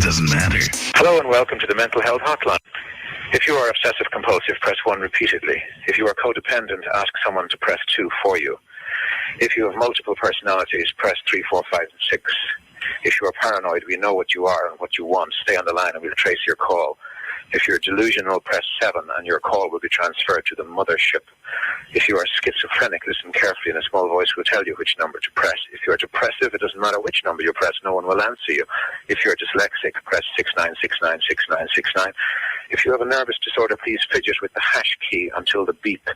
doesn't matter. Hello and welcome to the Mental Health Hotline. If you are obsessive compulsive, press 1 repeatedly. If you are codependent, ask someone to press 2 for you. If you have multiple personalities, press 3, 4, 5, and 6. If you are paranoid, we know what you are and what you want. Stay on the line and we'll trace your call. If you're delusional, press 7 and your call will be transferred to the mothership. If you are schizophrenic, listen carefully and a small voice will tell you which number to press. If you are depressive, it doesn't matter which number you press, no one will answer you. If you're dyslexic, press 69696969. If you have a nervous disorder, please fidget with the hash key until the beep.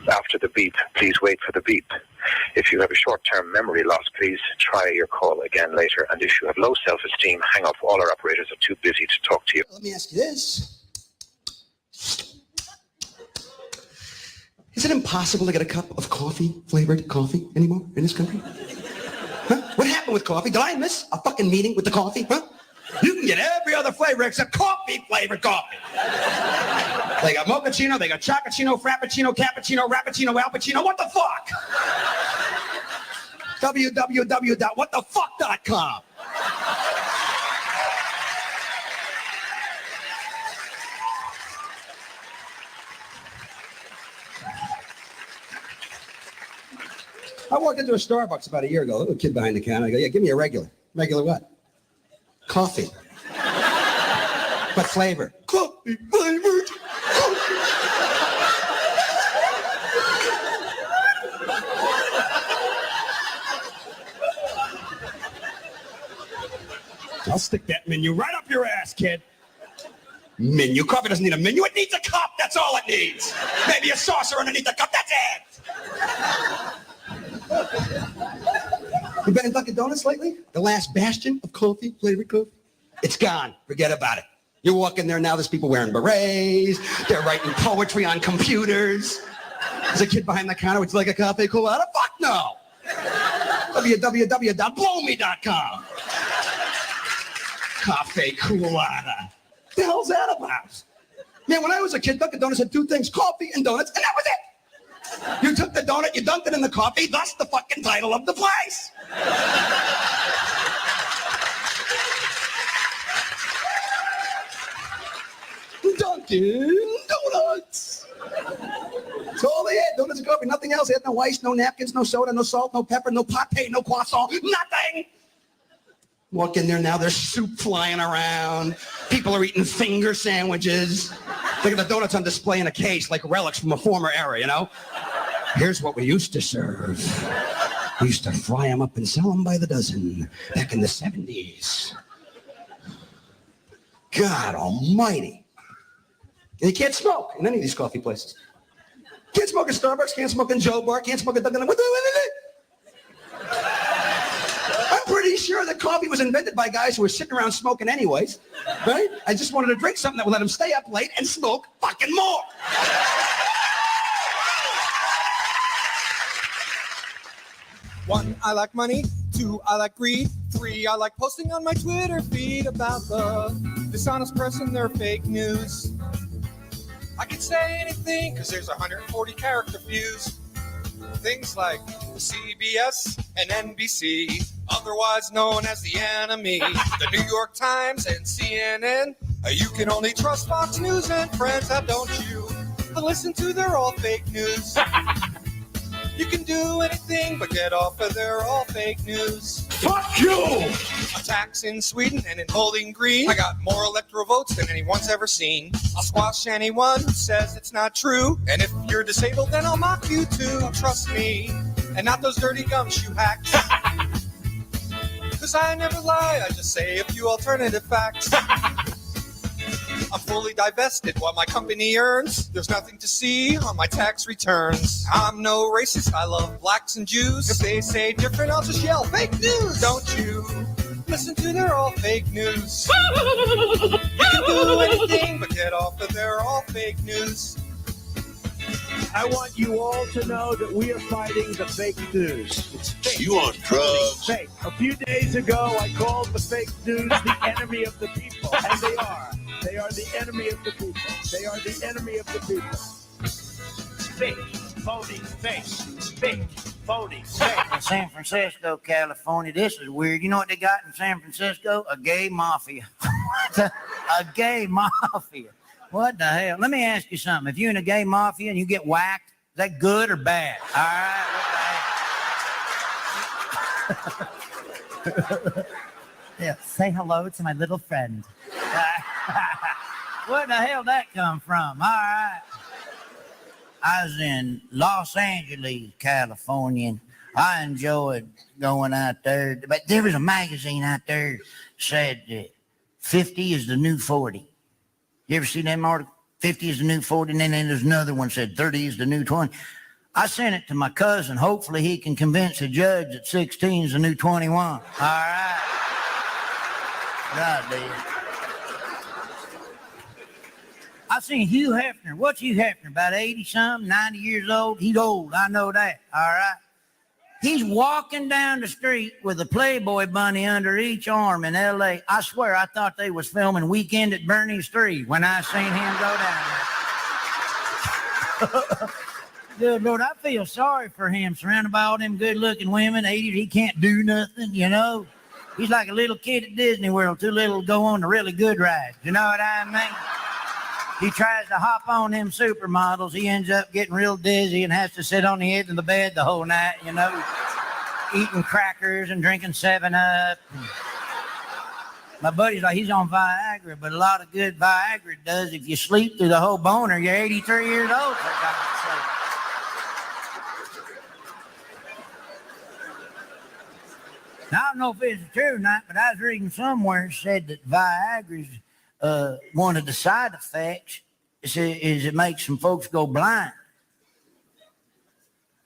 After the beep, please wait for the beep. If you have a short-term memory loss, please try your call again later. And if you have low self-esteem, hang up. All our operators are too busy to talk to you. Let me ask you this. Is it impossible to get a cup of flavored coffee anymore in this country? Huh? What happened with coffee? Did I miss a fucking meeting with the coffee? Huh? You can get every other flavor except coffee-flavored coffee. They got mochaccino, they got chocochino, frappuccino, cappuccino, rappuccino, alpuccino. What the fuck? www.whatthefuck.com. I walked into a Starbucks about a year ago. A little kid behind the counter. I go, yeah, give me a regular. Regular what? Coffee. What flavor? Coffee flavored. I'll stick that menu right up your ass, kid. Menu. Coffee doesn't need a menu. It needs a cup. That's all it needs. Maybe a saucer underneath the cup. That's it. You been in Dunkin' Donuts lately? The last bastion of coffee, flavored coffee? It's gone. Forget about it. You walk in there now, there's people wearing berets. They're writing poetry on computers. There's a kid behind the counter, would you like a cafe colada? Fuck no. www.blowme.com. Cafe colada. What the hell's that about? Man, when I was a kid, Dunkin' Donuts had two things, coffee and donuts, and that was it. You took the donut, you dunked it in the coffee, thus the fucking title of the place. Dunkin' Donuts. That's all they had, donuts and coffee, nothing else. They had no ice, no napkins, no soda, no salt, no pepper, no pate, no croissant, nothing. Walk in there now, there's soup flying around. People are eating finger sandwiches. Look at the donuts on display in a case like relics from a former era, you know? Here's what we used to serve. We used to fry them up and sell them by the dozen back in the 70s. God almighty. And you can't smoke in any of these coffee places. Can't smoke at Starbucks, can't smoke in Joe Bar, can't smoke at Dunkin'. I'm pretty sure that coffee was invented by guys who were sitting around smoking anyways, right? I just wanted to drink something that would let them stay up late and smoke fucking more. One, I like money. Two, I like greed. Three, I like posting on my Twitter feed about the dishonest press and their fake news. I can say anything because there's 140 character views. Things like CBS and NBC, otherwise known as the enemy, the New York Times and CNN. You can only trust Fox News and friends, how don't you? Listen to they're all fake news. You can do anything but get off of they're all fake news. Fuck you! Attacks in Sweden and in Bowling Green. I got more electoral votes than anyone's ever seen. I'll squash anyone who says it's not true. And if you're disabled, then I'll mock you too. Trust me, and not those dirty gumshoe hacks. Cause I never lie, I just say a few alternative facts. I'm fully divested while my company earns. There's nothing to see on my tax returns. I'm no racist, I love blacks and Jews. If they say different, I'll just yell, fake news! Don't you listen to they're all fake news. You can do anything but get off of they're all fake news. I want you all to know that we are fighting the fake news. It's fake. You on drugs? Fake. A few days ago, I called the fake news the enemy of the people, and they are. They are the enemy of the people. They are the enemy of the people. Fake. Phony. Fake. Fake. 46. In San Francisco, California. This is weird. You know what they got in San Francisco? A gay mafia. A gay mafia. What the hell? Let me ask you something. If you're in a gay mafia and you get whacked, is that good or bad? All right. What the hell? Yeah, say hello to my little friend. Where the hell that come from? All right. I was in Los Angeles, California, and I enjoyed going out there. But there was a magazine out there said that 50 is the new 40. You ever see that article? 50 is the new 40, and then there's another one said 30 is the new 20. I sent it to my cousin. Hopefully he can convince the judge that 16 is the new 21. All right. God damn. I seen Hugh Hefner. What's Hugh Hefner? About 80-something, 90 years old? He's old. I know that. All right. He's walking down the street with a Playboy bunny under each arm in L.A. I swear I thought they was filming Weekend at Bernie's 3 when I seen him go down there. Good Lord, I feel sorry for him, surrounded by all them good-looking women. 80s, he can't do nothing, you know. He's like a little kid at Disney World, too little to go on the really good rides. You know what I mean? He tries to hop on them supermodels. He ends up getting real dizzy and has to sit on the edge of the bed the whole night, you know, eating crackers and drinking 7-Up. My buddy's like, he's on Viagra, but a lot of good Viagra does. If you sleep through the whole boner, you're 83 years old, for God's sake. Now, I don't know if it's true or not, but I was reading somewhere it said that Viagra's one of the side effects is it makes some folks go blind.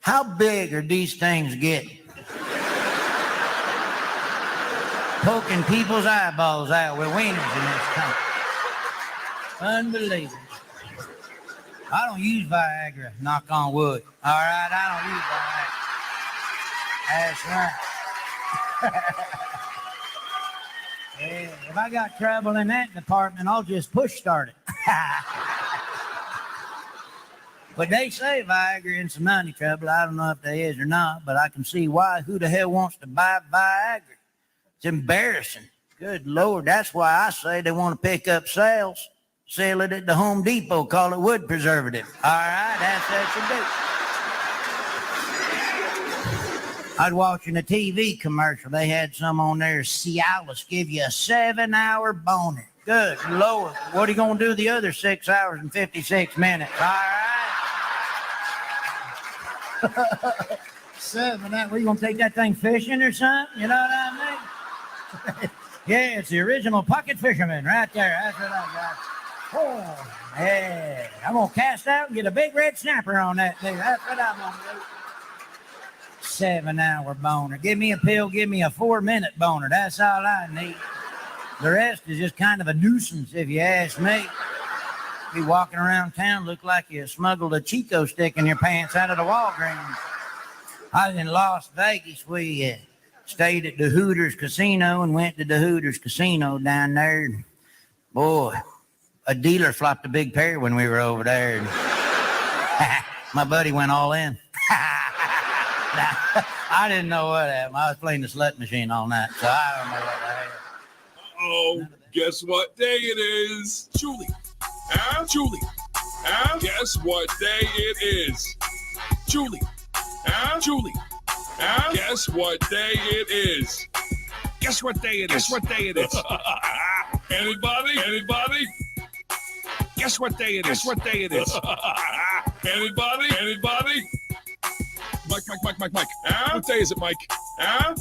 How big are these things getting? Poking people's eyeballs out with wieners in this country. Unbelievable. I don't use Viagra, knock on wood. All right, I don't use Viagra. That's right. Yeah, if I got trouble in that department, I'll just push start it. But they say Viagra in some money trouble. I don't know if they is or not, but I can see why. Who the hell wants to buy Viagra? It's embarrassing. Good Lord, that's why I say they want to pick up sales. Sell it at the Home Depot, call it wood preservative. All right, that's what you do. I was watching a TV commercial. They had some on there. Cialis give you a 7-hour boner. Good Lord. What are you going to do the other 6 hours and 56 minutes? All right. 7 hours. What, you going to take that thing fishing or something? You know what I mean? Yeah, it's the original pocket fisherman right there. That's what I got. Oh, yeah. I'm going to cast out and get a big red snapper on that thing. That's what I'm going to do. 7-hour boner. Give me a pill, give me a 4-minute boner. That's all I need. The rest is just kind of a nuisance, if you ask me. Be walking around town, look like you smuggled a Chico stick in your pants out of the Walgreens. I was in Las Vegas. We stayed at the Hooters Casino and went to the Hooters Casino down there. Boy, a dealer flopped a big pair when we were over there. My buddy went all in. I didn't know what happened. I was playing the slut machine all night, so I don't know what happened. Oh, guess what day it is? Julie. Huh? Julie. Huh? Guess what day it is? Julie. Huh? Julie. Huh? Guess what day it is? Guess what day it is? Guess what day it is? Anybody? Anybody? Guess what day it is? Guess what day it is? Anybody? Anybody? Mike. Huh? What day is it, Mike? Huh?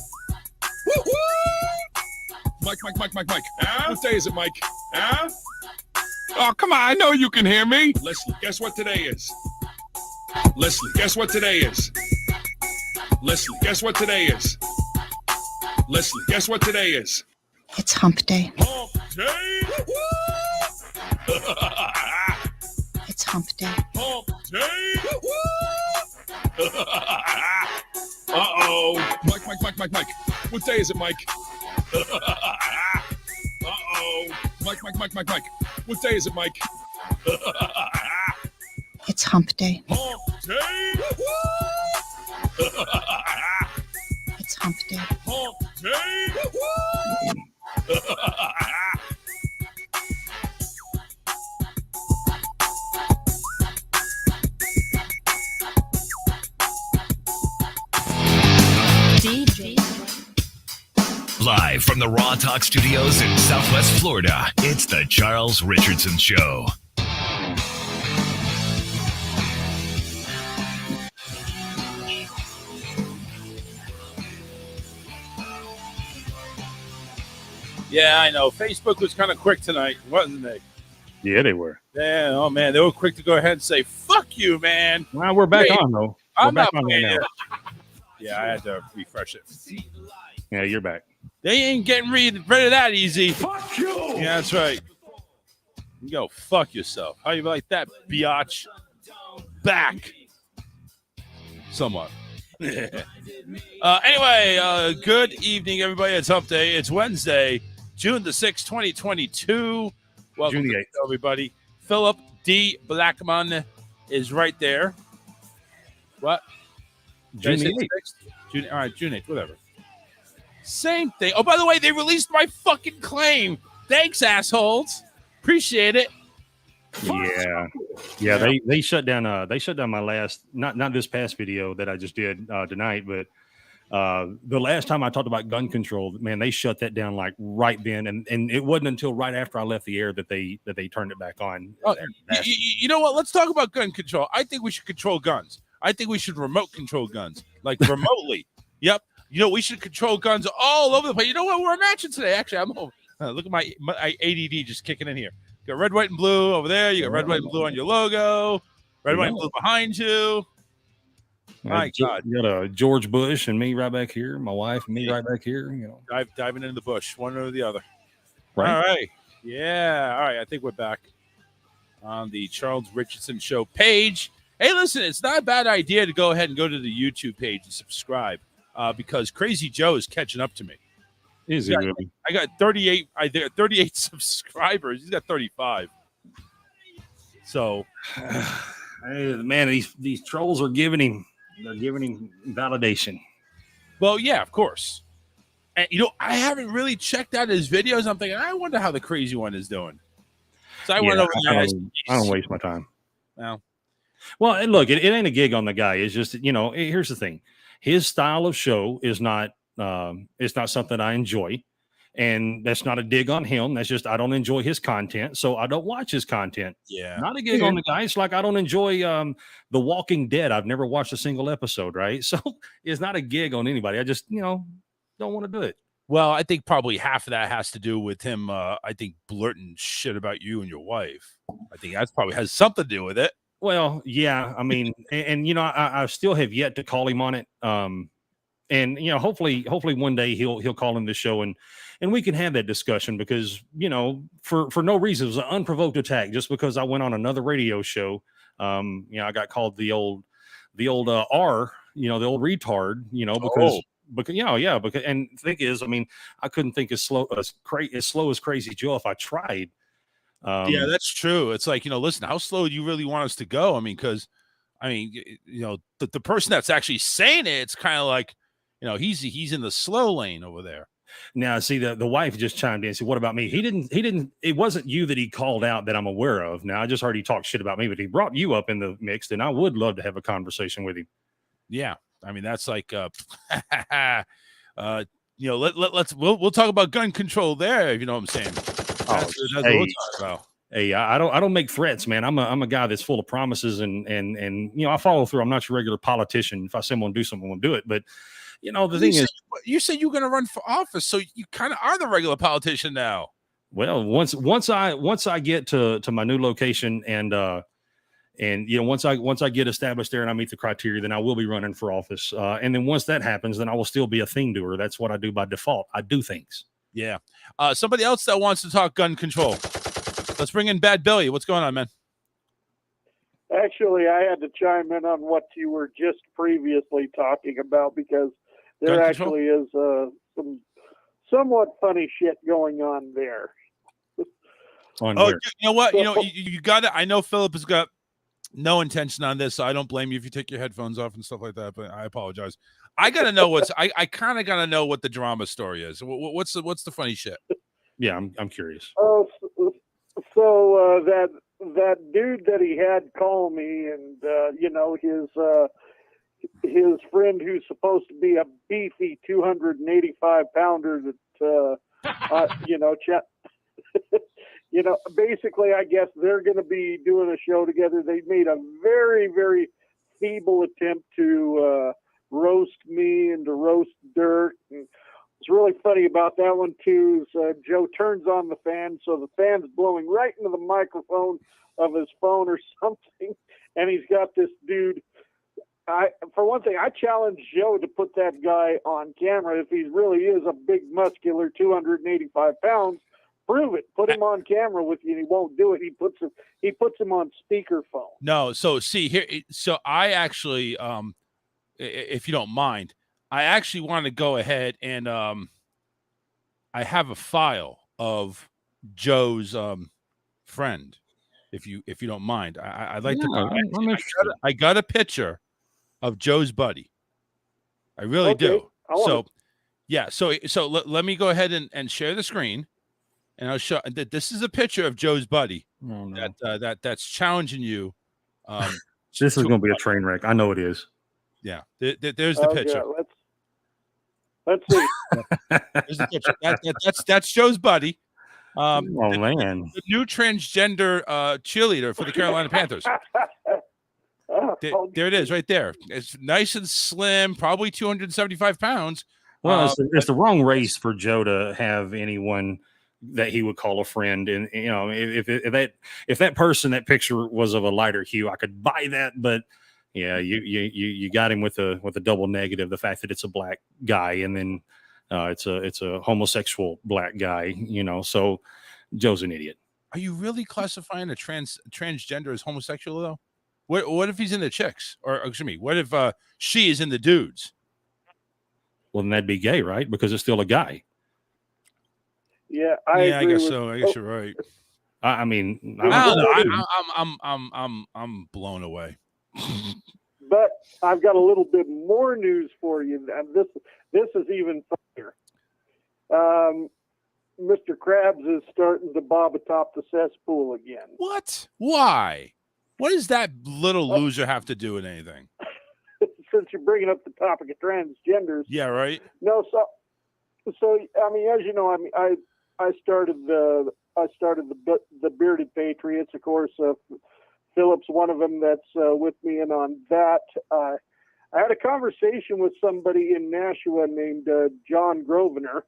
Woo-hoo! Mike. Huh? What day is it, Mike? Huh? Oh, come on. I know you can hear me. Leslie, guess what today is? Leslie, guess what today is? Leslie, guess what today is? Leslie, guess what today is? It's hump day. Hump day? It's hump day. Hump day? Uh-oh. Mike. What day is it, Mike? Uh-oh. Mike. What day is it, Mike? It's hump day. Hump day? It's hump day. Hump day. Live from the Raw Talk Studios in Southwest Florida, it's the Charles Richardson Show. Yeah, I know. Facebook was kind of quick tonight, wasn't they? Yeah, they were. Yeah, oh man, they were quick to go ahead and say, "Fuck you, man." Well, we're back on though. I'm back not on playing now. it. Yeah, I had to refresh it. Yeah, you're back. They ain't getting rid of that easy. Fuck you. Yeah, that's right. You go fuck yourself. How you like that, biatch? Back. Somewhat. Anyway, good evening, everybody. It's Hump Day. It's Wednesday, June the 6th, 2022. Welcome June the to 8th. everybody. Philip D. Blackman is right there. What? June Did I the say 8th. 6th? June, all right, June 8th, whatever. Same thing. Oh, by the way, they released my fucking claim. Thanks, assholes. Appreciate it. Yeah. They shut down. They shut down my last, not this past video that I just did tonight, but the last time I talked about gun control, man, they shut that down like right then, and it wasn't until right after I left the air that they turned it back on. Oh, you know what? Let's talk about gun control. I think we should control guns. I think we should remote control guns, like remotely. Yep. You know, we should control guns all over the place. You know what? We're matching today. Actually, I'm home. Look at my ADD just kicking in here. You got red, white, and blue over there. You got red, white, and blue on your logo. Red, white, and blue behind you. My God. You got a George Bush and me right back here. My wife and me right back here. You know, Diving into the bush, one or the other. right? All right. Yeah. All right. I think we're back on the Charles Richardson Show page. Hey, listen, it's not a bad idea to go ahead and go to the YouTube page and subscribe because Crazy Joe is catching up to me. Is it really? I got 38. I got 38 subscribers. He's got 35. So, Hey, man, these trolls are giving him validation. well, yeah, of course. And you know, I haven't really checked out his videos. I'm thinking, I wonder how the crazy one is doing. So I went over there. I don't waste my time. Well, Well, and look, it ain't a gig on the guy. It's just, you know, here's the thing. His style of show is not it's not something I enjoy. And that's not a dig on him. That's just I don't enjoy his content. So I don't watch his content. yeah. Not a gig on the guy. It's like I don't enjoy The Walking Dead. I've never watched a single episode, right? So it's not a gig on anybody. I just, you know, don't want to do it. Well, I think probably half of that has to do with him, I think, blurting shit about you and your wife. I think that's probably has something to do with it. Well, yeah. I mean, and you know, I still have yet to call him on it. And you know, hopefully one day he'll call in the show and we can have that discussion because, you know, for no reason, it was an unprovoked attack just because I went on another radio show. You know, I got called the old R, you know, the old retard, you know, because you know, yeah, because and the thing is, I mean, I couldn't think as slow as Crazy Joe if I tried. Yeah, that's true. It's like, you know, listen, how slow do you really want us to go? I mean, because you know, the person that's actually saying it, it's kind of like, you know, he's in the slow lane over there. Now, see, the wife just chimed in and said, what about me? He didn't, it wasn't you that he called out that I'm aware of. Now, I just heard he talk shit about me, but he brought you up in the mix, and I would love to have a conversation with him. Yeah. I mean, that's like, you know, we'll talk about gun control there, if you know what I'm saying. That's what we'll talk about. Hey, I don't make threats, man. I'm a guy that's full of promises and you know, I follow through. I'm not your regular politician. If I say I'm going to do something, I'm going to do it. But you know, the thing is, you said you're going to run for office, so you kind of are the regular politician now. Well, once I get to my new location and you know, once I get established there and I meet the criteria, then I will be running for office. And then once that happens, then I will still be a thing doer. That's what I do by default. I do things. Yeah. Somebody else that wants to talk gun control. Let's bring in Bad Billy. What's going on, man? Actually, I had to chime in on what you were just previously talking about because there actually is some somewhat funny shit going on there. You know what? You know, you got it. I know Philip has got no intention on this, so I don't blame you if you take your headphones off and stuff like that. But I apologize. I gotta know I kind of gotta know what the drama story is. What's the funny shit? Yeah, I'm curious. Oh, so that dude that he had call me, and his friend who's supposed to be a beefy 285 pounder that basically I guess they're going to be doing a show together. They made a very, very feeble attempt to roast me and to roast Dirk. And what's really funny about that one too is Joe turns on the fan, so the fan's blowing right into the microphone of his phone or something, and he's got this dude. For one thing, I challenge Joe to put that guy on camera if he really is a big, muscular, 285 pounds. Prove it. Put him on camera with you, and he won't do it. He puts him on speakerphone. No, so see here. So I actually, if you don't mind, I actually want to go ahead and I have a file of Joe's friend. If you don't mind, I'd like to. I got a picture of Joe's buddy. I really do. So, yeah. So let me go ahead and share the screen, and I'll show that this is a picture of Joe's buddy that's challenging you. This is going to be a train wreck. I know it is. Yeah. There's the picture. Let's see. There's the picture. That's Joe's buddy. Man, the new transgender cheerleader for the Carolina Panthers. There it is, right there. It's nice and slim, probably 275 pounds. Well, it's the wrong race for Joe to have anyone that he would call a friend. And if that person, that picture was of a lighter hue, I could buy that. But yeah, you got him with a double negative. The fact that it's a black guy, and then it's a homosexual black guy. So Joe's an idiot. Are you really classifying a transgender as homosexual though? What if he's in the chicks? Or excuse me, what if she is in the dudes? Well, then that'd be gay, right? Because it's still a guy. Yeah, I guess so. I guess you're right. I mean, I'm blown away. But I've got a little bit more news for you, and this is even funnier. Mr. Krabs is starting to bob atop the cesspool again. What? Why? What does that little loser have to do with anything? Since you're bringing up the topic of transgenders. Yeah, right. No, so I mean, as you know, I started the Bearded Patriots, of course. Philip's one of them that's with me, and on that, I had a conversation with somebody in Nashua named John Grosvenor.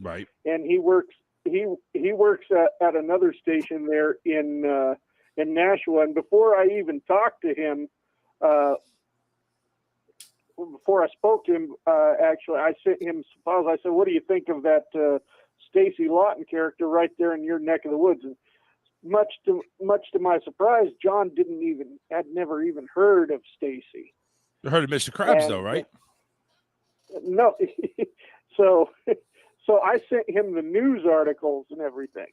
Right. And he works at another station there in Nashua. And before I even talked to him, before I spoke to him, actually, I sent him some files. I said, "What do you think of that Stacy Lawton character right there in your neck of the woods?" And much to my surprise, John had never even heard of Stacy. You heard of Mr. Krabs, though, right? No. So I sent him the news articles and everything.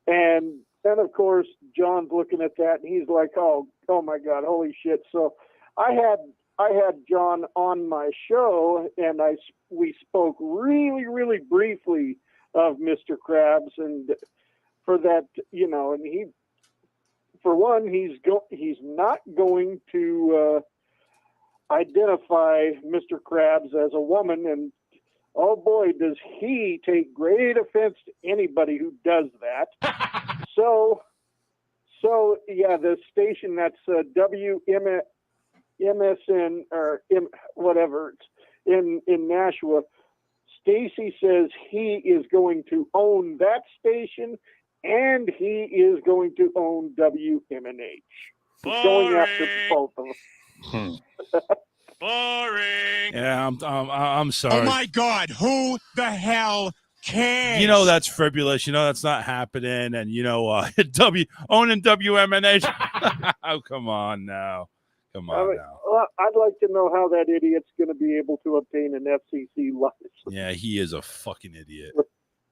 And then, of course, John's looking at that, and he's like, oh my God, holy shit. So I had John on my show, and we spoke really, really briefly of Mr. Krabs, and for that, and he, for one, he's not going to identify Mr. Krabs as a woman, and oh boy, does he take great offense to anybody who does that. So yeah, the station that's WMSN or whatever in Nashua, Stacy says he is going to own that station, and he is going to own WMNH. He's going after both of them. Boring. Yeah, I'm sorry. Oh my God, who the hell cares? That's frivolous. That's not happening. And owning WMNH. Oh, come on now. Now. Well, I'd like to know how that idiot's going to be able to obtain an FCC license. Yeah, he is a fucking idiot.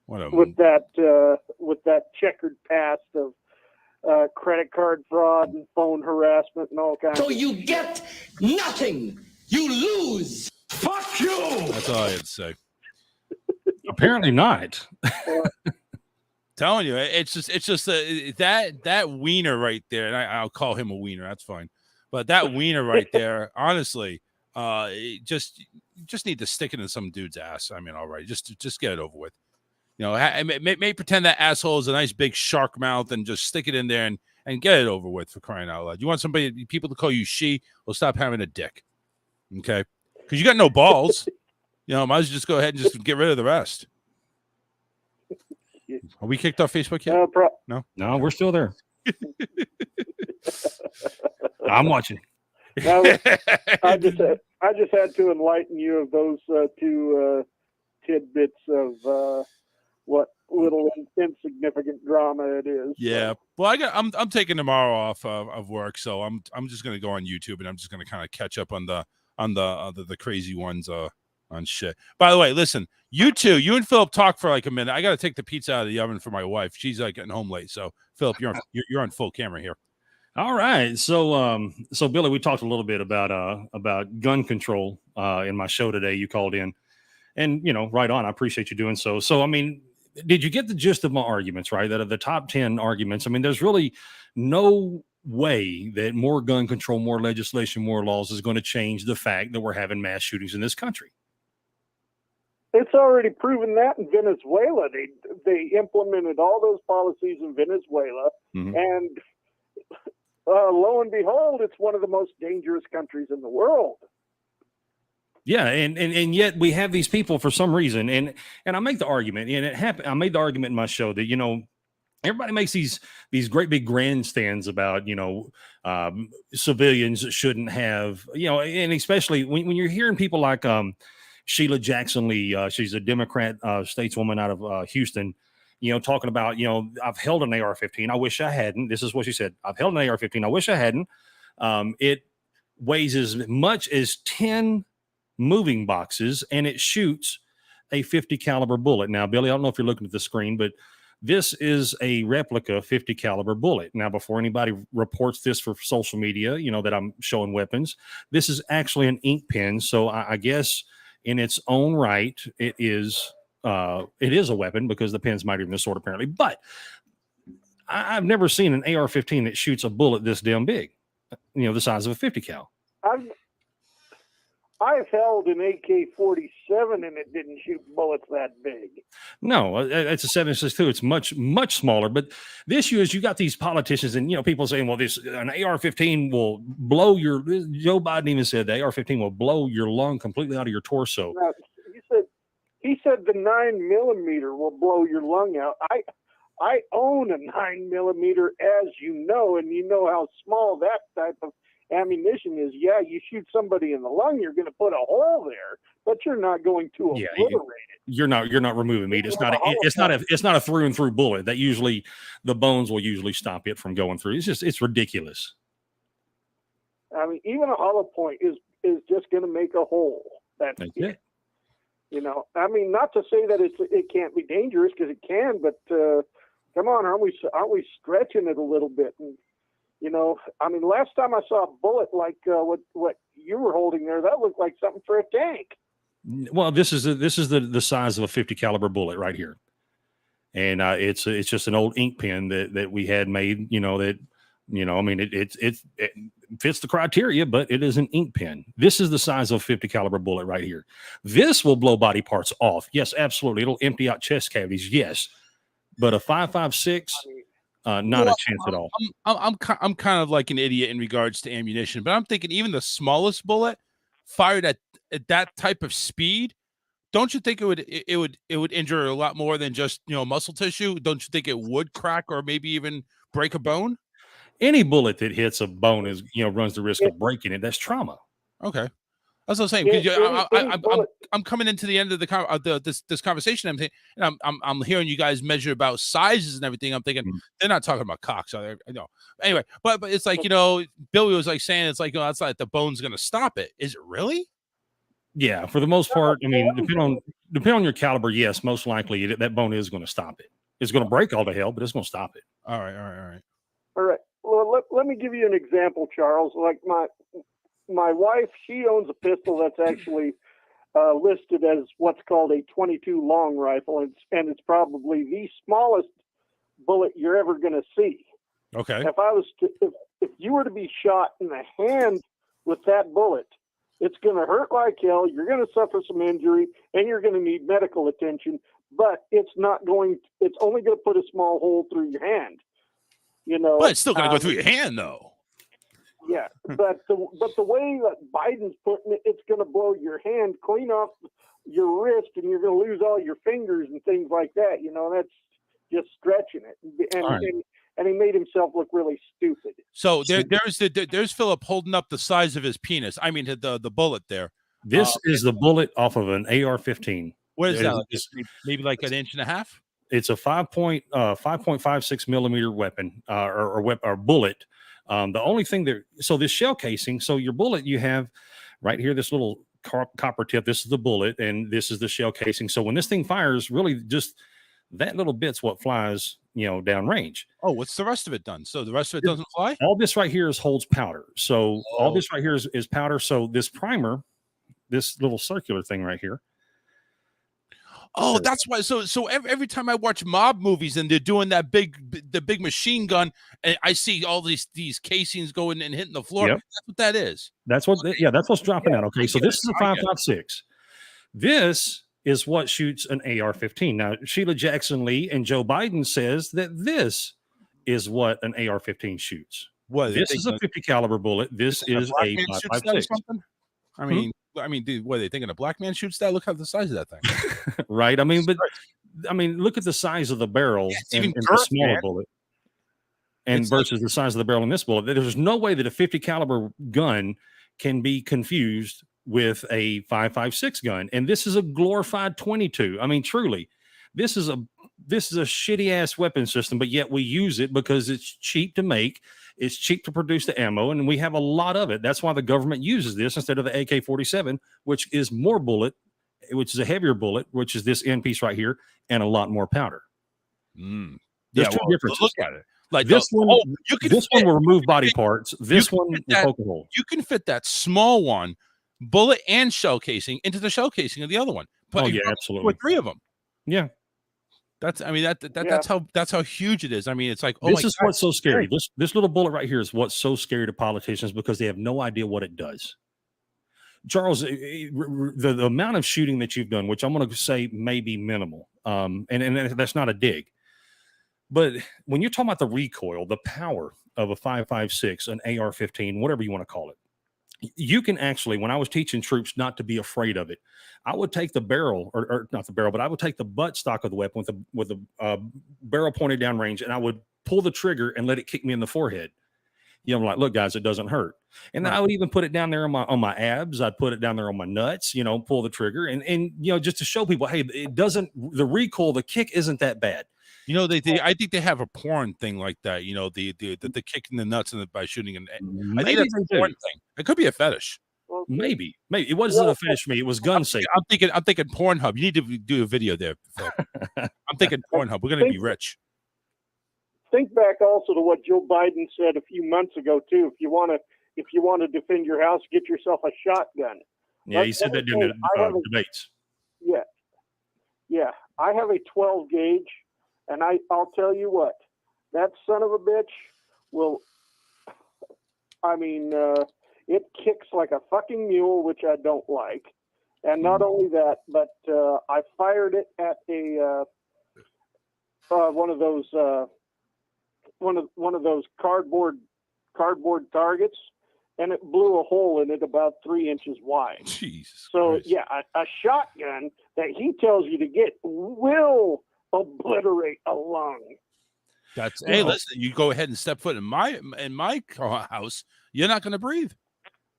With that checkered past of credit card fraud and phone harassment and all kinds. So you get nothing. You lose. Fuck you. That's all I had to say. Apparently not. Telling you, it's just that wiener right there, and I'll call him a wiener. That's fine, but that wiener right there, honestly, just need to stick it in some dude's ass. I mean, all right, just get it over with. You know, may pretend that asshole is a nice big shark mouth and just stick it in there and get it over with, for crying out loud. You want people to call you she? Well, stop having a dick, okay? Because you got no balls. You know, might as well just go ahead and just get rid of the rest. Are we kicked off Facebook yet? No, we're still there. I'm watching. Now, I just had to enlighten you of those two tidbits of what little insignificant drama it is. Yeah. Well, I'm taking tomorrow off of work, so I'm just gonna go on YouTube and I'm just gonna kind of catch up on the crazy ones on shit. By the way, listen, you and Philip talk for like a minute. I got to take the pizza out of the oven for my wife. She's like getting home late. So Philip, you're on full camera here. All right. So Billy, we talked a little bit about gun control in my show today. You called in, and right on. I appreciate you doing so. So I mean, did you get the gist of my arguments? Right, that of the top 10 arguments. I mean, there's really no way that more gun control, more legislation, more laws is going to change the fact that we're having mass shootings in this country. It's already proven that in Venezuela. They implemented all those policies in Venezuela, and lo and behold, it's one of the most dangerous countries in the world. Yeah, and yet we have these people for some reason, and I make the argument, and it happened. I made the argument in my show that everybody makes these great big grandstands about civilians shouldn't have and especially when you're hearing people like Sheila Jackson Lee, she's a Democrat stateswoman out of Houston, talking about, I've held an AR-15. I wish I hadn't. This is what she said. I've held an AR-15. I wish I hadn't. It weighs as much as 10 moving boxes, and it shoots a 50 caliber bullet. Now, Billy, I don't know if you're looking at the screen, but this is a replica 50 caliber bullet. Now, before anybody reports this for social media, that I'm showing weapons, this is actually an ink pen. So I guess in its own right, it is a weapon because the pen's mightier than the sword, apparently. But I've never seen an AR-15 that shoots a bullet this damn big, the size of a 50 cal. I've held an AK-47 and it didn't shoot bullets that big. No, it's a 7.62. It's much, much smaller. But the issue is you got these politicians and, people saying, well, an AR-15 will blow Joe Biden even said the AR-15 will blow your lung completely out of your torso. No, he said the 9mm will blow your lung out. I own a 9mm, as you know, and you know how small that type of ammunition is. Yeah, you shoot somebody in the lung, you're going to put a hole there, but you're not going to obliterate it. You're not removing meat. It's not a through and through bullet. That usually the bones will usually stop it from going through. It's ridiculous. I mean, even a hollow point is just going to make a hole. That's it. I mean, not to say that it can't be dangerous, because it can, but come on, aren't we stretching it a little bit? And I mean, last time I saw a bullet like what you were holding there, that looked like something for a tank. Well, this is the size of a 50 caliber bullet right here, and it's just an old ink pen that we had made. I mean, it fits the criteria, but it is an ink pen. This is the size of a 50 caliber bullet right here. This will blow body parts off. Yes, absolutely. It'll empty out chest cavities. Yes, but a 5.56. Not a chance at all. I'm kind of like an idiot in regards to ammunition, but I'm thinking even the smallest bullet fired at that type of speed, don't you think it would injure a lot more than just muscle tissue? Don't you think it would crack or maybe even break a bone? Any bullet that hits a bone runs the risk of breaking it. That's trauma. Okay. That's what I'm saying. I'm coming into the end of this conversation. I'm saying, and I'm hearing you guys measure about sizes and everything. I'm thinking they're not talking about cocks. I know. Anyway, but it's like Billy was like saying it's like that's like the bone's going to stop it. Is it really? Yeah, for the most part. I mean, depending on your caliber, yes, most likely that bone is going to stop it. It's going to break all to hell, but it's going to stop it. All right. All right. Well, let me give you an example, Charles. Like my wife, she owns a pistol that's actually listed as what's called a 22 long rifle, and it's probably the smallest bullet you're ever going to see. Okay. If you were to be shot in the hand with that bullet, it's going to hurt like hell. You're going to suffer some injury, and you're going to need medical attention. But it's only going to put a small hole through your hand. You know, But it's still going to go through your hand, though. Yeah, but the way that Biden's putting it, it's going to blow your hand clean off your wrist, and you're going to lose all your fingers and things like that. You know, that's just stretching it. And he made himself look really stupid. So there's Philip holding up the size of his penis. I mean, the bullet there. This is the bullet off of an AR-15. What is that? Like maybe like an inch and a half? It's a 5.56 millimeter weapon or bullet. The only thing so this shell casing, so your bullet, you have right here, this little copper tip. This is the bullet, and this is the shell casing. So when this thing fires, really just that little bit's what flies, downrange. Oh, what's the rest of it done? So the rest of it doesn't fly? All this right here holds powder. So all this right here is powder. So this primer, this little circular thing right here. Oh, that's why. So every time I watch mob movies and they're doing the big machine gun, and I see all these casings going and hitting the floor. Yep. That's what that is. That's what's dropping out. Okay, so this is a 5.56. This is what shoots an AR-15. Now, Sheila Jackson Lee and Joe Biden says that this is what an AR-15 shoots. What? This is a 50 caliber bullet. This is a 5.56. I mean, dude, what are they thinking? A black man shoots that? Look at the size of that thing. Right. Look at the size of the barrel in the smaller bullet, and versus the size of the barrel in this bullet. There's no way that a 50 caliber gun can be confused with a 5.56 gun, and this is a glorified 22. I mean, truly, this is a shitty ass weapon system, but yet we use it because it's cheap to make. It's cheap to produce the ammo, and we have a lot of it. That's why the government uses this instead of the AK-47, which is more bullet, which is a heavier bullet, which is this end piece right here, and a lot more powder. There's two differences. Look at it. Like this one, one will remove body parts. This one will poke a hole. You can fit that small one, bullet and shell casing, into the shell casing of the other one. Absolutely. With three of them. Yeah. That's how huge it is. I mean, it's like, this is what's so scary. This little bullet right here is what's so scary to politicians because they have no idea what it does. Charles, the amount of shooting that you've done, which I'm going to say may be minimal, and that's not a dig, but when you're talking about the recoil, the power of a 5.56, an AR-15, whatever you want to call it, you can actually, when I was teaching troops not to be afraid of it, I would take the barrel, or not the barrel, but I would take the butt stock of the weapon with the barrel pointed down range, and I would pull the trigger and let it kick me in the forehead. I'm like, look, guys, it doesn't hurt. And then I would even put it down there on my abs. I'd put it down there on my nuts, pull the trigger, and just to show people, hey, it doesn't. The recoil, the kick isn't that bad. I think they have a porn thing like that. The kick in the nuts by shooting. I think that's a porn thing. It could be a fetish. Maybe it wasn't a fetish for me. It was gun safe. I'm thinking Pornhub. You need to do a video there. I'm thinking Pornhub. We're gonna be rich. Think back also to what Joe Biden said a few months ago too. If you want to defend your house, get yourself a shotgun. Yeah, he said that during the debates. Yeah. I have a 12 gauge. And I'll tell you what, that son of a bitch will, it kicks like a fucking mule, which I don't like. And not only that, but I fired it at one of those cardboard targets, and it blew a hole in it about 3 inches wide. Jesus. So Christ. Yeah, a shotgun that he tells you to get will obliterate a lung. Hey, listen, you go ahead and step foot in my house, you're not going to breathe.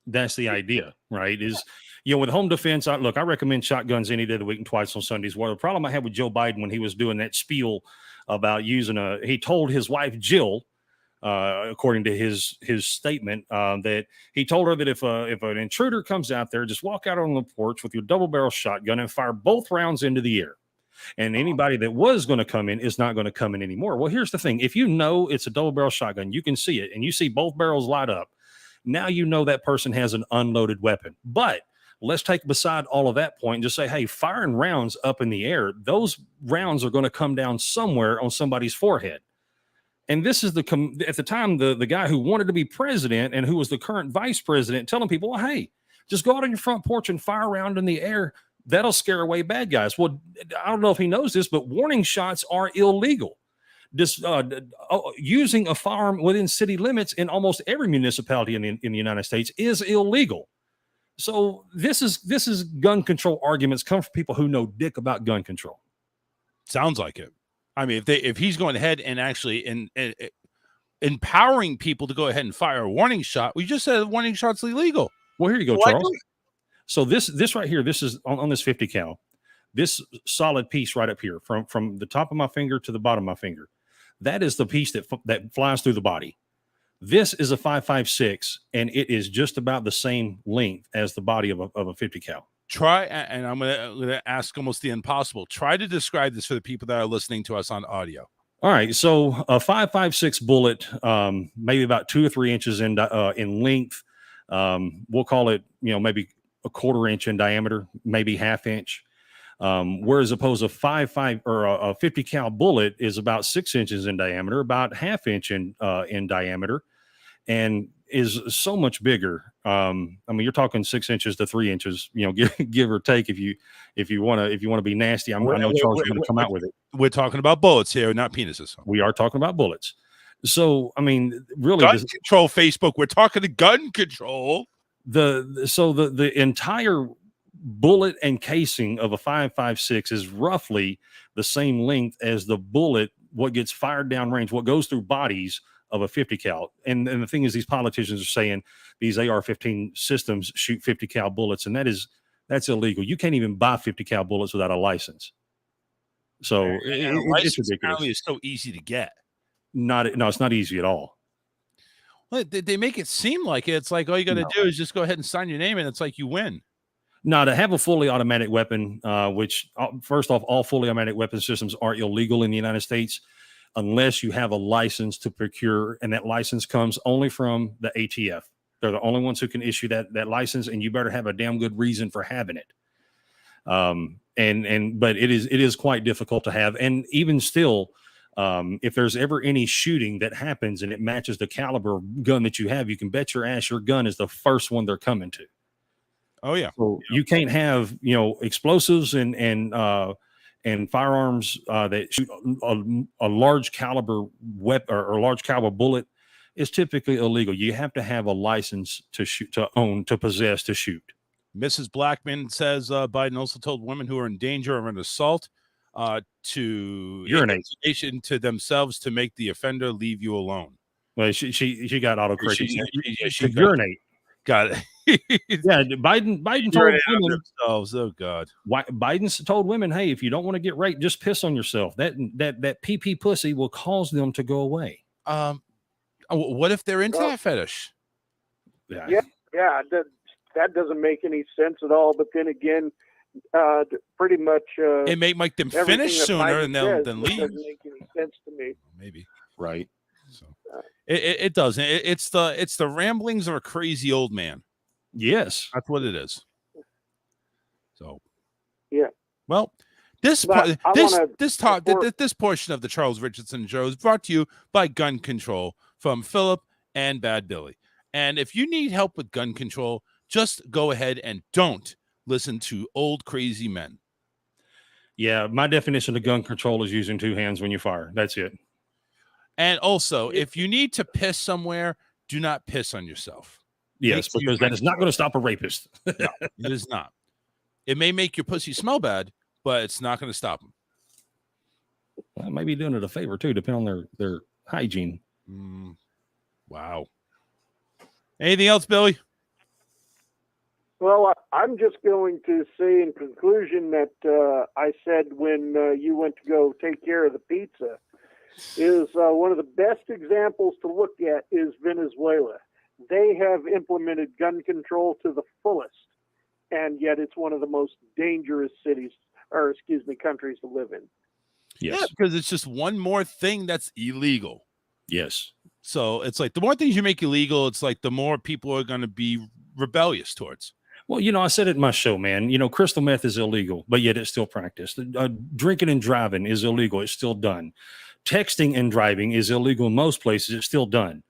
That's the idea, right? Is with home defense, I recommend shotguns any day of the week and twice on Sundays. Well, the problem I had with Joe Biden when he was doing that spiel about he told his wife Jill, according to his statement, that he told her that if an intruder comes out there, just walk out on the porch with your double barrel shotgun and fire both rounds into the air. And anybody that was going to come in is not going to come in anymore. Well, here's the thing. If you know it's a double barrel shotgun, you can see it and you see both barrels light up. Now you know that person has an unloaded weapon. But let's take beside all of that point and just say, hey, firing rounds up in the air, those rounds are going to come down somewhere on somebody's forehead. And this is at the time, the guy who wanted to be president and who was the current vice president telling people, well, hey, just go out on your front porch and fire around in the air. That'll scare away bad guys. Well, I don't know if he knows this, but warning shots are illegal. Using a firearm within city limits in almost every municipality in the United States is illegal. So this is gun control arguments come from people who know dick about gun control. Sounds like it. I mean, if he's going ahead and actually empowering people to go ahead and fire a warning shot, we just said warning shot's illegal. Well, here you go, Charles. So this right here, this is on this 50 cal, this solid piece right up here from the top of my finger to the bottom of my finger. That is the piece that flies through the body. This is a 5.56, and it is just about the same length as the body of a 50 cal. Try, and I'm gonna ask almost the impossible. Try to describe this for the people that are listening to us on audio. All right, so a 5.56 bullet, maybe about 2 or 3 inches in length. We'll call it, maybe a 1/4 inch in diameter, maybe 1/2 inch. Whereas opposed to a 50 cal bullet is about 6 inches in diameter, about 1/2 inch in diameter, and is so much bigger. I mean, you're talking 6 inches to 3 inches, give or take. If you want to be nasty, I know Charles is going to come out with it. We're talking about bullets here, not penises. We are talking about bullets. So, I mean, really, gun control. Facebook. We're talking to gun control. The entire bullet and casing of a 5.56 is roughly the same length as the bullet, what gets fired downrange, what goes through bodies of a 50 cal. And the thing is, these politicians are saying these AR-15 systems shoot 50 cal bullets, and that's illegal. You can't even buy 50 cal bullets without a license. So it's ridiculous. Apparently, it's so easy to get. No, it's not easy at all. Well, they make it seem like it. It's like all you got to do is just go ahead and sign your name, and it's like you win. Now, to have a fully automatic weapon, which first off, all fully automatic weapon systems are illegal in the United States unless you have a license to procure, and that license comes only from the ATF. They're the only ones who can issue that license, and you better have a damn good reason for having it. But it is quite difficult to have, and even still, if there's ever any shooting that happens and it matches the caliber gun that you have, you can bet your ass your gun is the first one they're coming to. Oh yeah. So you can't have explosives and firearms that shoot a large caliber weapon or a large caliber bullet is typically illegal. You have to have a license to shoot, to own, to possess, to shoot. Mrs. Blackman says Biden also told women who are in danger of an assault to urinate to themselves to make the offender leave you alone. Well, she got autocorrect. She urinate. Got it. Yeah, Biden told women themselves. Oh God. Biden told women, hey, if you don't want to get raped, just piss on yourself. That pee pussy will cause them to go away. What if they're into that fetish? Yeah. That doesn't make any sense at all. But then again, pretty much it may make them finish sooner and then leave. Doesn't make any sense to me. Maybe. Right. So it doesn't. It's the ramblings of a crazy old man. Yes, that's what it is. So yeah. Well, this portion of the Charles Richardson Show is brought to you by Gun Control from Philip and Bad Billy. And if you need help with gun control, just go ahead and don't listen to old crazy men. Yeah, my definition of gun control is using 2 hands when you fire. That's it. And also, if you need to piss somewhere, do not piss on yourself. Yes, because that is not going to stop a rapist. No, it is not. It may make your pussy smell bad, but it's not going to stop them. Well, maybe doing it a favor too, depending on their hygiene. Wow. Anything else, Billy? Well, I'm just going to say in conclusion that I said when you went to go take care of the pizza is one of the best examples to look at is Venezuela. They have implemented gun control to the fullest, and yet it's one of the most dangerous cities or excuse me, countries to live in. Yes. Yeah, because it's just one more thing that's illegal. Yes. So it's like the more things you make illegal, it's like the more people are going to be rebellious towards. Well, I said it in my show, man. Crystal meth is illegal, but yet it's still practiced. Drinking and driving is illegal. It's still done. Texting and driving is illegal in most places. It's still done.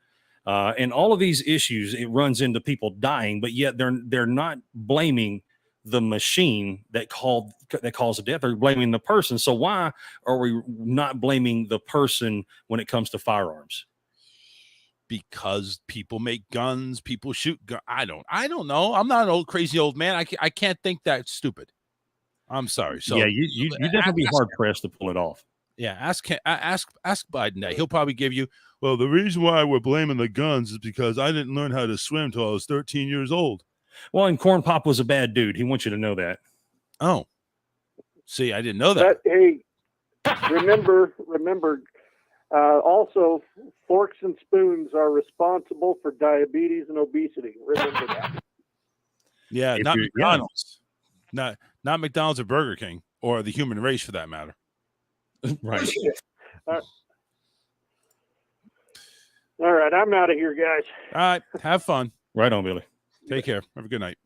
And all of these issues, it runs into people dying, but yet they're not blaming the machine that caused the death. They're blaming the person. So why are we not blaming the person when it comes to firearms? Because people make guns, people shoot guns. I don't know. I'm not an old crazy old man. I can't think that stupid. I'm sorry. So yeah, you definitely be hard pressed to pull it off. Yeah, ask Biden that. He'll probably give you, well, the reason why we're blaming the guns is because I didn't learn how to swim till I was 13 years old. Well, and Corn Pop was a bad dude. He wants you to know that. Oh, see, I didn't know that. Hey, remember. Also, forks and spoons are responsible for diabetes and obesity. Remember that. Yeah, not McDonald's. Not McDonald's or Burger King or the human race for that matter. Right. All right, I'm out of here, guys. All right, have fun. Right on, Billy. Take care. Have a good night.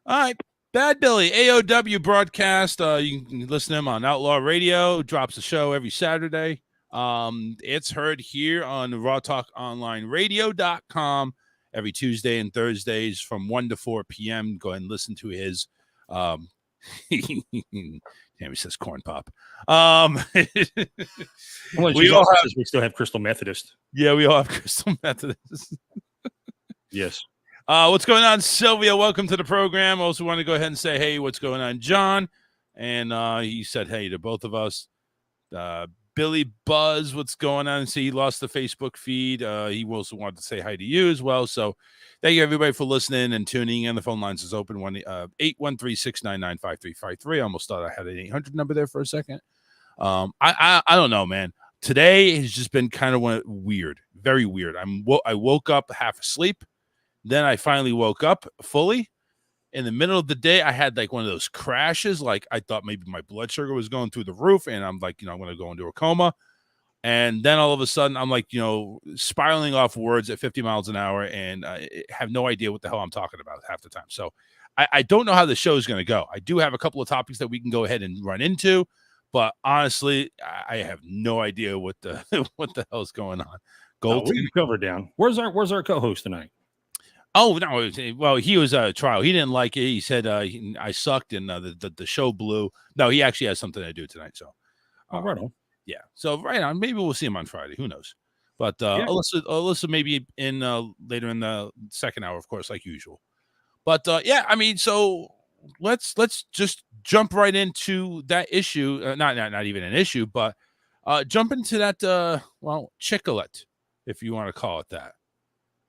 All right, Bad Billy, AOW broadcast. You can listen to him on Outlaw Radio. Drops a show every Saturday. It's heard here on the rawtalkonlineradio.com every Tuesday and Thursdays from 1 to 4 p.m. Go ahead and listen to his damn, he says Corn Pop. Well, we still have Crystal Methodist. Yeah, we all have Crystal Methodist. Yes. What's going on, Sylvia? Welcome to the program. Also want to go ahead and say, hey, what's going on, John? And he said, hey, to both of us. Billy Buzz, what's going on? See, he lost the Facebook feed. He also wanted to say hi to you as well. So thank you, everybody, for listening and tuning in. The phone lines is open, 813-699-5353. I almost thought I had an 800 number there for a second. I don't know, man. Today has just been kind of weird, very weird. I woke up half asleep. Then I finally woke up fully. In the middle of the day, I had like one of those crashes. Like I thought maybe my blood sugar was going through the roof, and I'm like, I'm going to go into a coma. And then all of a sudden, I'm like, spiraling off words at 50 miles an hour, and I have no idea what the hell I'm talking about half the time. So I don't know how the show is going to go. I do have a couple of topics that we can go ahead and run into, but honestly, I have no idea what the hell is going on. We can cover down. Where's our co-host tonight? Oh, no. Well, he was a trial. He didn't like it. He said I sucked and the show blew. No, he actually has something to do tonight. So, right on. Yeah. So, right on. Maybe we'll see him on Friday. Who knows? But Alyssa maybe in later in the second hour, of course, like usual. But, yeah, I mean, so let's just jump right into that issue. Not even an issue, but jump into that, chicolette, if you want to call it that.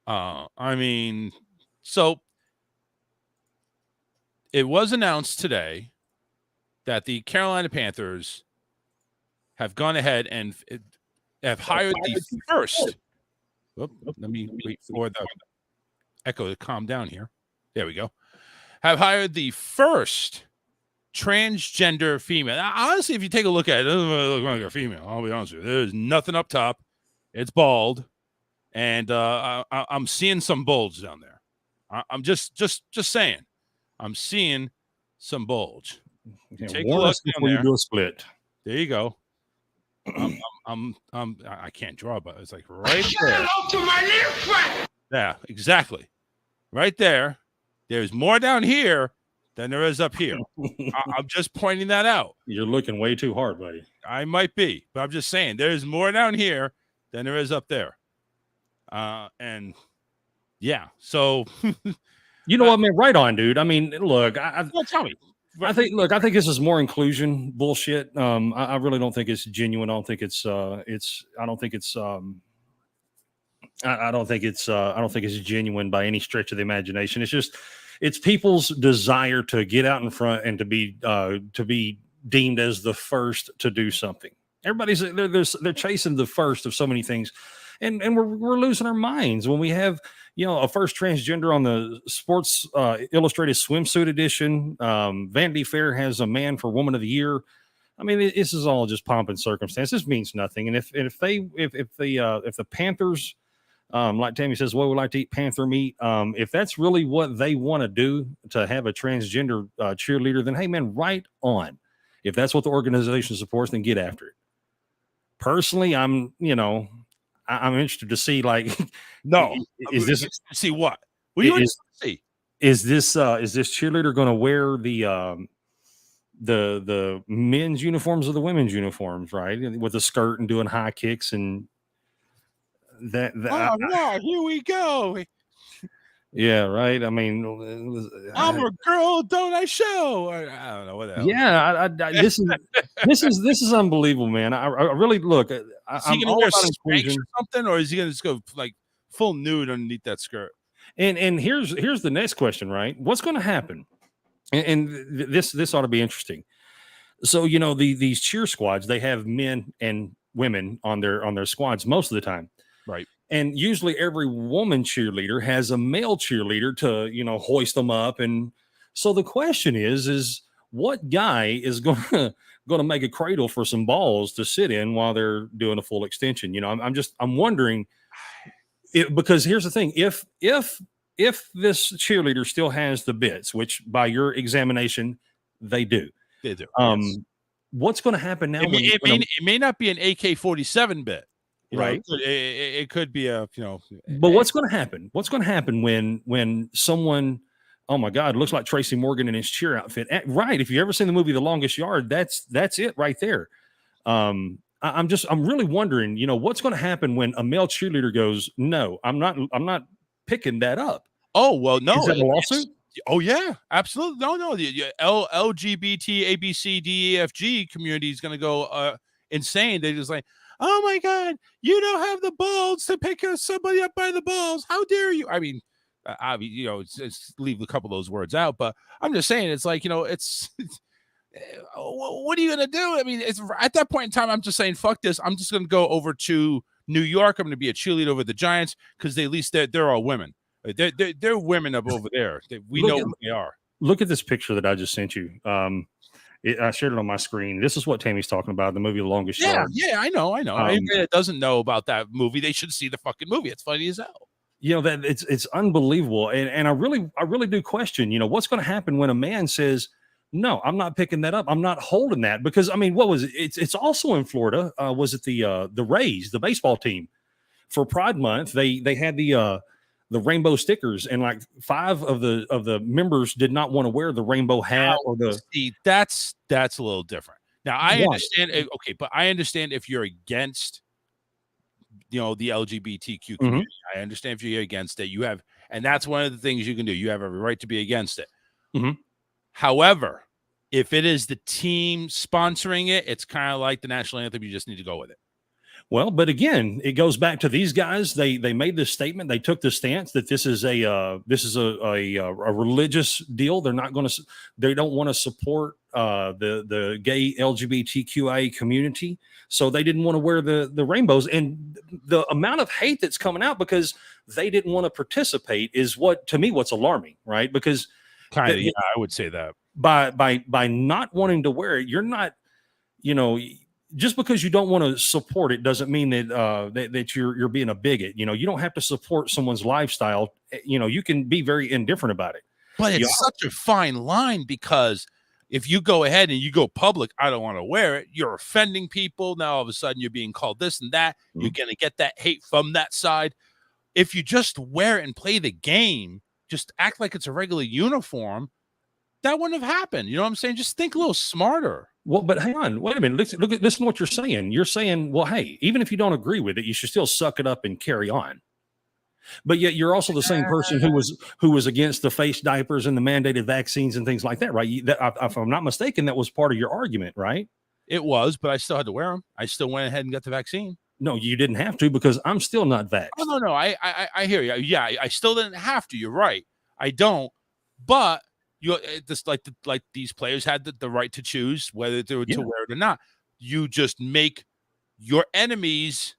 I mean, so it was announced today that the Carolina Panthers have gone ahead and have hired the first. Let me wait for the echo to calm down here. There we go. Have hired the first transgender female. Now, honestly, if you take a look at it, it doesn't really look like a female. I'll be honest with you. There's nothing up top. It's bald. And I'm seeing some bulge down there. I'm just saying. I'm seeing some bulge. Take a look before you do a split. There you go. I can't draw, but it's like right there. To my little friend. Yeah, exactly. Right there. There's more down here than there is up here. I'm just pointing that out. You're looking way too hard, buddy. I might be, but I'm just saying there's more down here than there is up there. And yeah, so you know what, man? Right on, dude. I mean, look, tell me. I think this is more inclusion bullshit. I really don't think it's genuine. I don't think it's genuine by any stretch of the imagination. It's people's desire to get out in front and to be deemed as the first to do something. Everybody's they're chasing the first of so many things. and we're losing our minds when we have a first transgender on the Sports Illustrated swimsuit edition. Vanity Fair has a man for Woman of the Year. I mean, this is all just pomp and circumstance. This means nothing. And if the Panthers, like Tammy says, well, we like to eat panther meat. If that's really what they want to do, to have a transgender cheerleader, then hey, man, right on. If that's what the organization supports, then get after it. Personally, I'm interested to see, like, no, is this see what? What do you want to see? Is this cheerleader going to wear the men's uniforms or the women's uniforms, right? With a skirt and doing high kicks and that. Yeah, here we go. Yeah, right. I mean, I'm a girl, don't I show? I don't know what else. Yeah, this is unbelievable, man. I really look. Is he going to wear spanks or something, or is he going to just go like full nude underneath that skirt? And here's the next question, right? What's going to happen? And this ought to be interesting. So these cheer squads, they have men and women on their squads most of the time, right? And usually every woman cheerleader has a male cheerleader to hoist them up. And so the question is what guy is going to make a cradle for some balls to sit in while they're doing a full extension? I'm wondering because here's the thing: if this cheerleader still has the bits, which by your examination they do, yes. What's going to happen now? It may not be an AK-47 bit, right? It could be a But what's going to happen? What's going to happen when someone? Oh my God, looks like Tracy Morgan in his cheer outfit. Right. If you ever seen the movie The Longest Yard, that's it right there. I'm really wondering, what's going to happen when a male cheerleader goes, no, I'm not picking that up. Oh, well, no. Is that a lawsuit? Oh yeah, absolutely. No. The LGBT ABCDEFG community is going to go insane. They're just like, oh my God, you don't have the balls to pick somebody up by the balls. How dare you? I mean, it's leave a couple of those words out, but I'm just saying, it's like, it's what are you going to do? I mean, it's at that point in time, I'm just saying, fuck this. I'm just going to go over to New York. I'm going to be a cheerleader over the Giants because at least they're all women. They're women up over there. We know who they are. Look at this picture that I just sent you. I shared it on my screen. This is what Tammy's talking about, the movie The Longest Yard. Yeah, I know. Anybody that doesn't know about that movie, they should see the fucking movie. It's funny as hell. That it's unbelievable. And I really do question, what's going to happen when a man says, no, I'm not picking that up. I'm not holding that. Because, I mean, what was it? It's also in Florida. Was it the Rays, the baseball team? For Pride Month, they had the rainbow stickers, and like 5 of the members did not want to wear the rainbow hat or the. See, that's a little different. Now I understand. Okay, but I understand if you're against, the LGBTQ community. I understand if you're against it. And that's one of the things you can do. You have every right to be against it. Mm-hmm. However, if it is the team sponsoring it, it's kind of like the national anthem. You just need to go with it. Well, but again, it goes back to these guys. They made this statement. They took the stance that this is a religious deal. They don't want to support the gay LGBTQIA community, so they didn't want to wear the rainbows. And the amount of hate that's coming out because they didn't want to participate is what's alarming, right? Because I would say that by not wanting to wear it, you're not, just because you don't want to support it doesn't mean that you're being a bigot. You don't have to support someone's lifestyle. You can be very indifferent about it. But it's such a fine line, because if you go ahead and you go public, I don't want to wear it, you're offending people. Now all of a sudden you're being called this and that. Mm-hmm. You're going to get that hate from that side. If you just wear it and play the game, just act like it's a regular uniform, that wouldn't have happened. You know what I'm saying? Just think a little smarter. Well, but hang on, wait a minute. Listen to what you're saying. You're saying, well, hey, even if you don't agree with it, you should still suck it up and carry on. But yet you're also the same person who was against the face diapers and the mandated vaccines and things like that, right? If I'm not mistaken, that was part of your argument, right? It was, but I still had to wear them. I still went ahead and got the vaccine. No, you didn't have to, because I'm still not vaxxed. Oh, no. I hear you. Yeah, I still didn't have to. You're right. I don't. But just like these players had the right to choose whether they were to wear it or not. You just make your enemies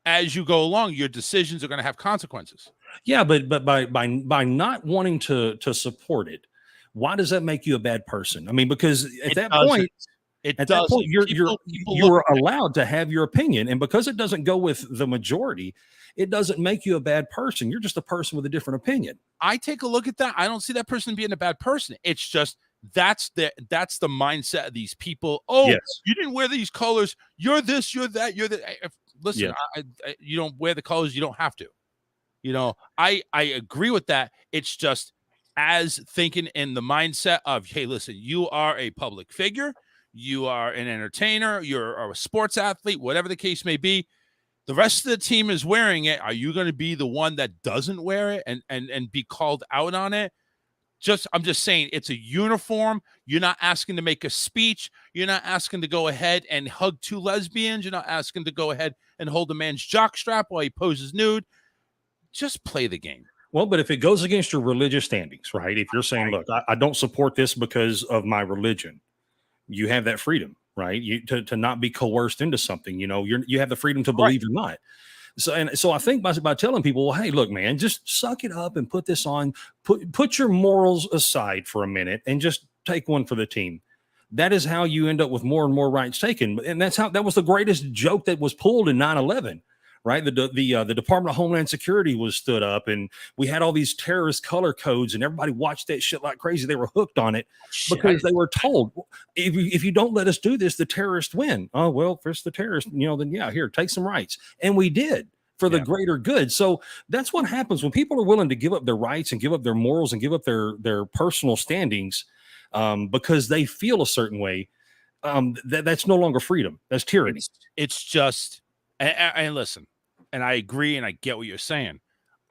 as you go along, your decisions are going to have consequences. Yeah, but by not wanting to support it, why does that make you a bad person? I mean, because at that point, you're allowed to have your opinion, and because it doesn't go with the majority, it doesn't make you a bad person. You're just a person with a different opinion. I take a look at that. I don't see that person being a bad person. It's just that's the mindset of these people. Oh, yes. You didn't wear these colors. You're this. You're that. You're that. Listen, Yeah. You don't wear the colors. You don't have to. You know, I agree with that. It's just as thinking in the mindset of, hey, listen, you are a public figure. You are an entertainer. You're a sports athlete, whatever the case may be. The rest of the team is wearing it. Are you going to be the one that doesn't wear it and be called out on it? I'm just saying it's a uniform. You're not asking to make a speech. You're not asking to go ahead and hug two lesbians. You're not asking to go ahead and hold a man's jockstrap while he poses nude. Just play the game. Well, but if it goes against your religious standings, right? If you're saying, look, I don't support this because of my religion, you have that freedom, right? To not be coerced into something, you have the freedom to believe or not. So I think by telling people, well, hey, look, man, just suck it up and put this on, put your morals aside for a minute and just take one for the team. That is how you end up with more and more rights taken. And that was the greatest joke that was pulled in 9/11. Right, the Department of Homeland Security was stood up, and we had all these terrorist color codes, and everybody watched that shit like crazy. They were hooked on it because they were told, if you don't let us do this, the terrorists win. Oh well, if it's the terrorists, then yeah, here, take some rights, and we did for the greater good. So that's what happens when people are willing to give up their rights and give up their morals and give up their personal standings because they feel a certain way. That's no longer freedom. That's tyranny. It's just. And listen, and I agree, and I get what you're saying.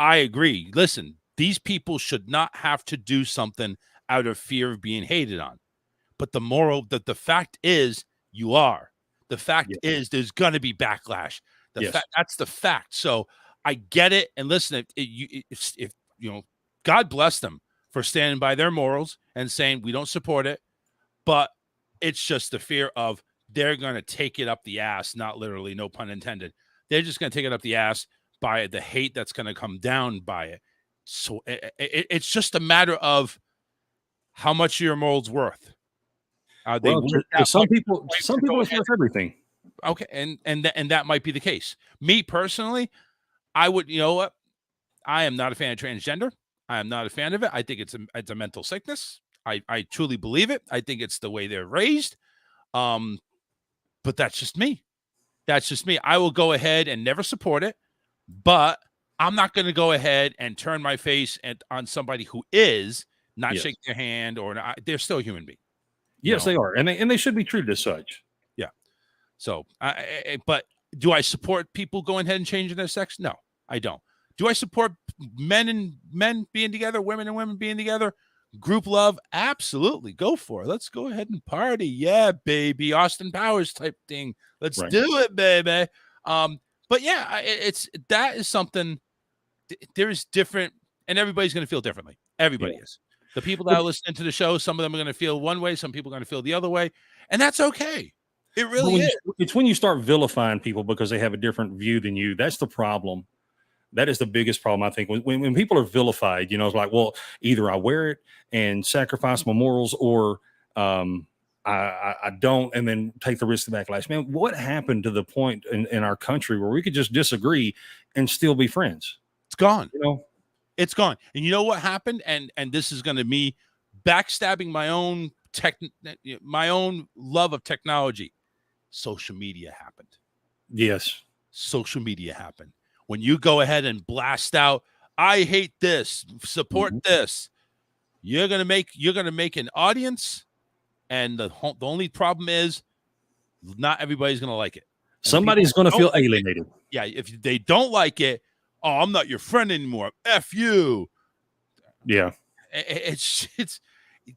I agree. Listen, these people should not have to do something out of fear of being hated on. But the fact is, you are. The fact is, there's going to be backlash. That's the fact. So I get it. And listen, if God bless them for standing by their morals and saying we don't support it, but it's just the fear of. They're going to take it up the ass, not literally, no pun intended. They're just going to take it up the ass by the hate that's going to come down by it. So it's just a matter of how much your morals worth. Are they some people it's worth everything. Okay, and that might be the case. Me personally, I would, you know what? I am not a fan of transgender. I am not a fan of it. I think it's a mental sickness. I truly believe it. I think it's the way they're raised. But that's just me. That's just me. I will go ahead and never support it, but I'm not going to go ahead and turn my face on somebody who is not shake their hand or not. They're still a human being. Yes, they are, and they should be treated as such. Yeah. So, but do I support people going ahead and changing their sex? No, I don't. Do I support men and men being together, women and women being together? Group love, absolutely. Go for it. Let's go ahead and party. Yeah, baby. Austin Powers type thing. Let's do it, baby. But yeah, that is something. There's different, and everybody's going to feel differently. Everybody is. The people that are listening to the show, some of them are going to feel one way, some people are going to feel the other way, and that's okay. It really is. It's when you start vilifying people because they have a different view than you. That's the problem. That is the biggest problem, I think. When people are vilified, it's like, well, either I wear it and sacrifice my morals, or I don't, and then take the risk of backlash. Man, what happened to the point in our country where we could just disagree and still be friends? It's gone. It's gone. And you know what happened? And this is going to be backstabbing my own love of technology. Social media happened. Yes. Social media happened. When you go ahead and blast out, I hate this, support this, you're gonna make an audience, and the only problem is not everybody's gonna like it. And somebody's gonna feel alienated. Yeah, if they don't like it, oh, I'm not your friend anymore. F you. Yeah, it's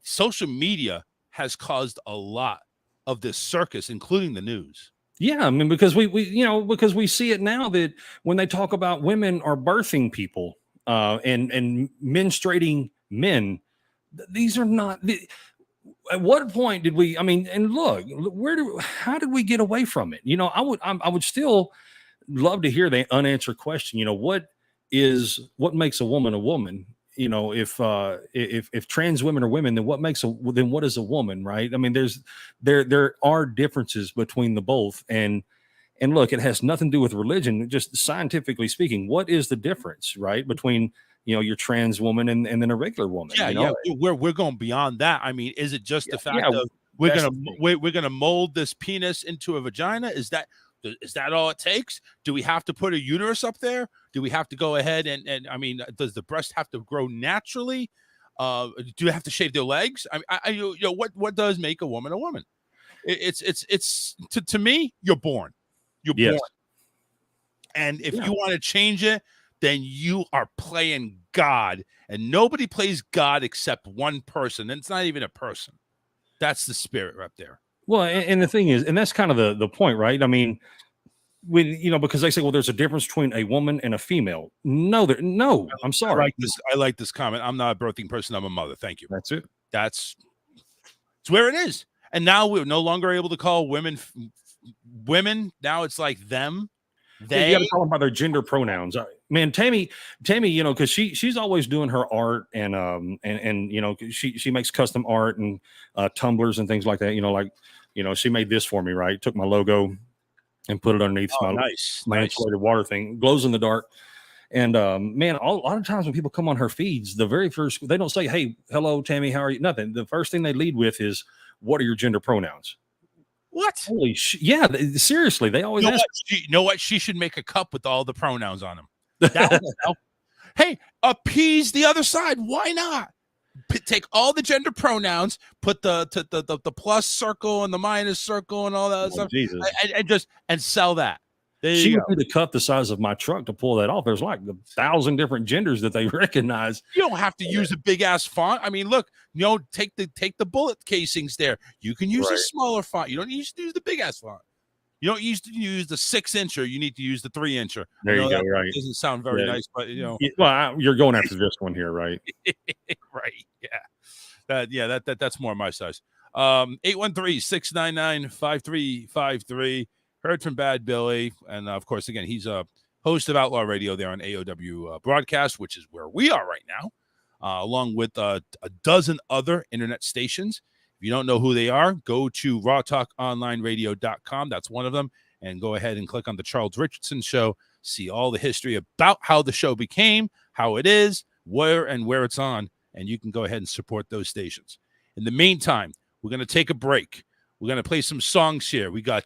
social media has caused a lot of this circus, including the news. Yeah, I mean, because we see it now that when they talk about women are birthing people and menstruating men, these are not. At what point did we? I mean, and look, how did we get away from it? I would still love to hear the unanswered question. What makes a woman a woman? If trans women are women, then what is a woman, right? I mean, there are differences between the both, and look, it has nothing to do with religion. Just scientifically speaking, what is the difference, right, between your trans woman and then a regular woman? Yeah. We're going beyond that. I mean, is it just the fact of we're gonna mold this penis into a vagina? Is that all it takes? Do we have to put a uterus up there? Do we have to go ahead and I mean, does the breast have to grow naturally? Do you have to shave their legs? What does make a woman a woman? It's to me, you're born. You're born. And if you want to change it, then you are playing God. And nobody plays God except one person. And it's not even a person. That's the spirit right there. Well, and the thing is, and that's kind of the point, right? I mean, because they say, well, there's a difference between a woman and a female. No, I'm sorry. I like this comment. I'm not a birthing person. I'm a mother. Thank you. That's it. It's where it is. And now we're no longer able to call women. Now it's like them. You got to call them by their gender pronouns. Man, Tammy, because she's always doing her art and she makes custom art and tumblers and things like that. She made this for me, right? Took my logo and put it underneath my insulated water thing. Glows in the dark. And man, a lot of times when people come on her feeds, the very first, they don't say, "Hey, hello, Tammy, how are you?" Nothing. The first thing they lead with is, "What are your gender pronouns?" What? Holy yeah, seriously, they always ask. You know what? She should make a cup with all the pronouns on them. Hey, appease the other side. Why not? Take all the gender pronouns, put the plus circle and the minus circle and all that stuff, and sell that. She would need to cut the size of my truck to pull that off. There's like 1,000 different genders that they recognize. You don't have to use a big ass font. I mean, look, take the bullet casings there. You can use a smaller font. You don't need to use the big ass font. You don't use to use the 6-incher. You need to use the 3-incher. There you go. Right. Doesn't sound very nice, but Well, you're going after this one here, right? Right. Yeah. That's more my size. 813-699-5353. Heard from Bad Billy. And of course, again, he's a host of Outlaw Radio there on AOW broadcast, which is where we are right now, along with a dozen other internet stations. If you don't know who they are, go to rawtalkonlineradio.com. That's one of them. And go ahead and click on the Charles Richardson Show. See all the history about how the show became, how it is, where it's on. And you can go ahead and support those stations. In the meantime, we're going to take a break. We're going to play some songs here. We got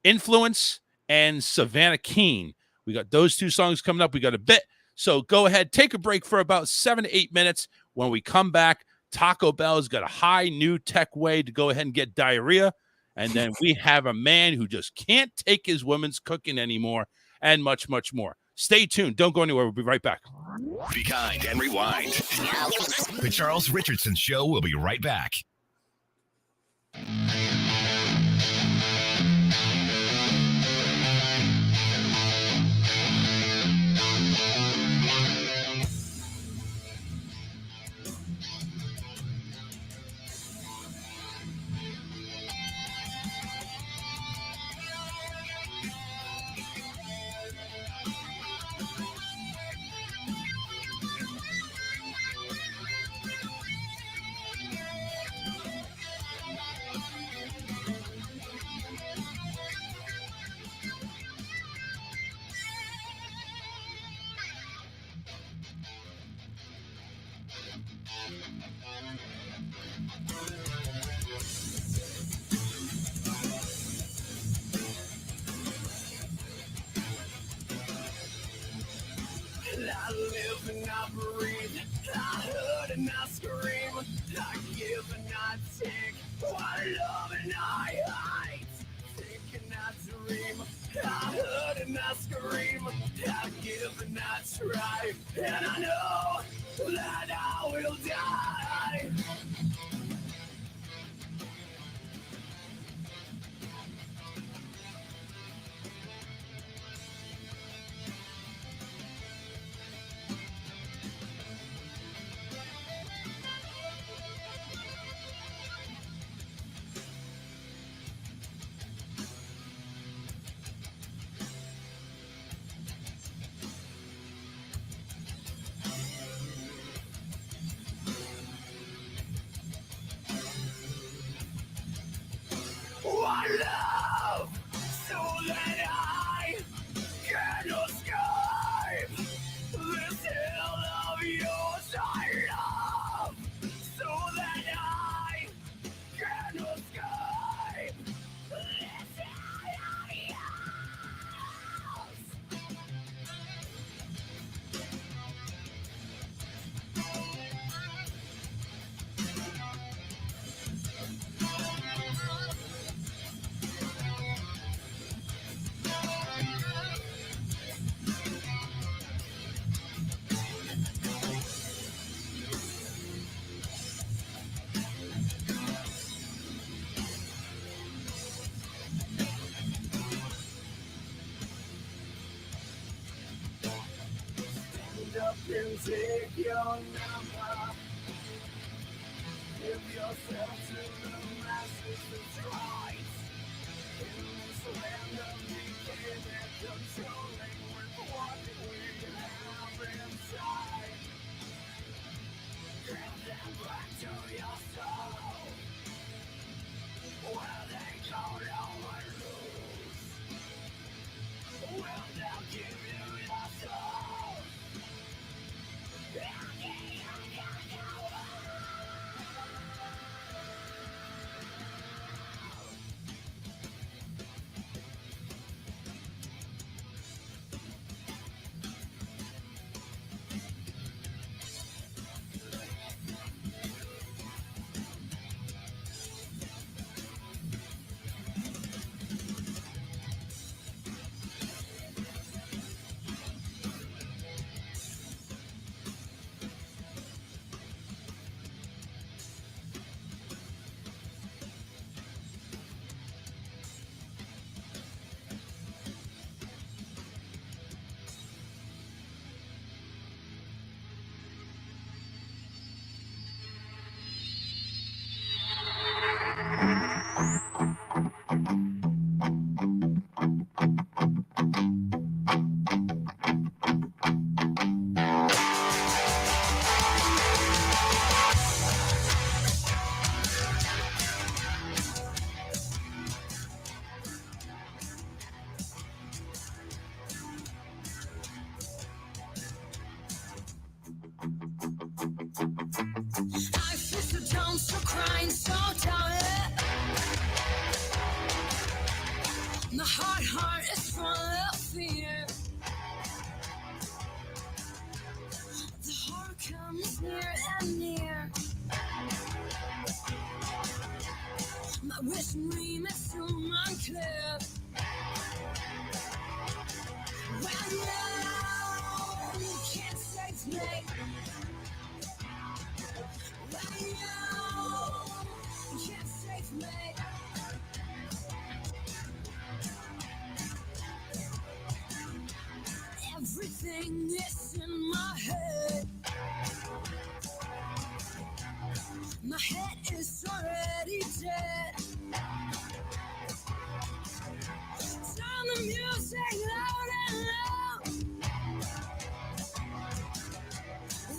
Influence and Savannah Keene. We got those two songs coming up. We got a bit. So go ahead, take a break for about 7 to 8 minutes. When we come back, Taco Bell's got a high new tech way to go ahead and get diarrhea. And then we have a man who just can't take his woman's cooking anymore, and much, much more. Stay tuned. Don't go anywhere. We'll be right back. Be kind and rewind. The Charles Richardson Show will be right back. I live and I breathe, I hurt and I scream, I give and I take, I love and I hate, think and I dream, I hurt and I scream, I give and I try, and I know that I will die. up and take your number. Give yourself to the masses of right. In this land of decay, they're controlling with what we have inside. Give them back to your soul, where they don't always lose. Will they'll give you your soul. I feel so down, so crying, so tired. My heart is full of fear. The horror comes near and near. My vision remains so unclear. Well, no, you can't save me. Well, no, you can't save me. Everything is in my head. My head is already dead. Turn the music loud and loud.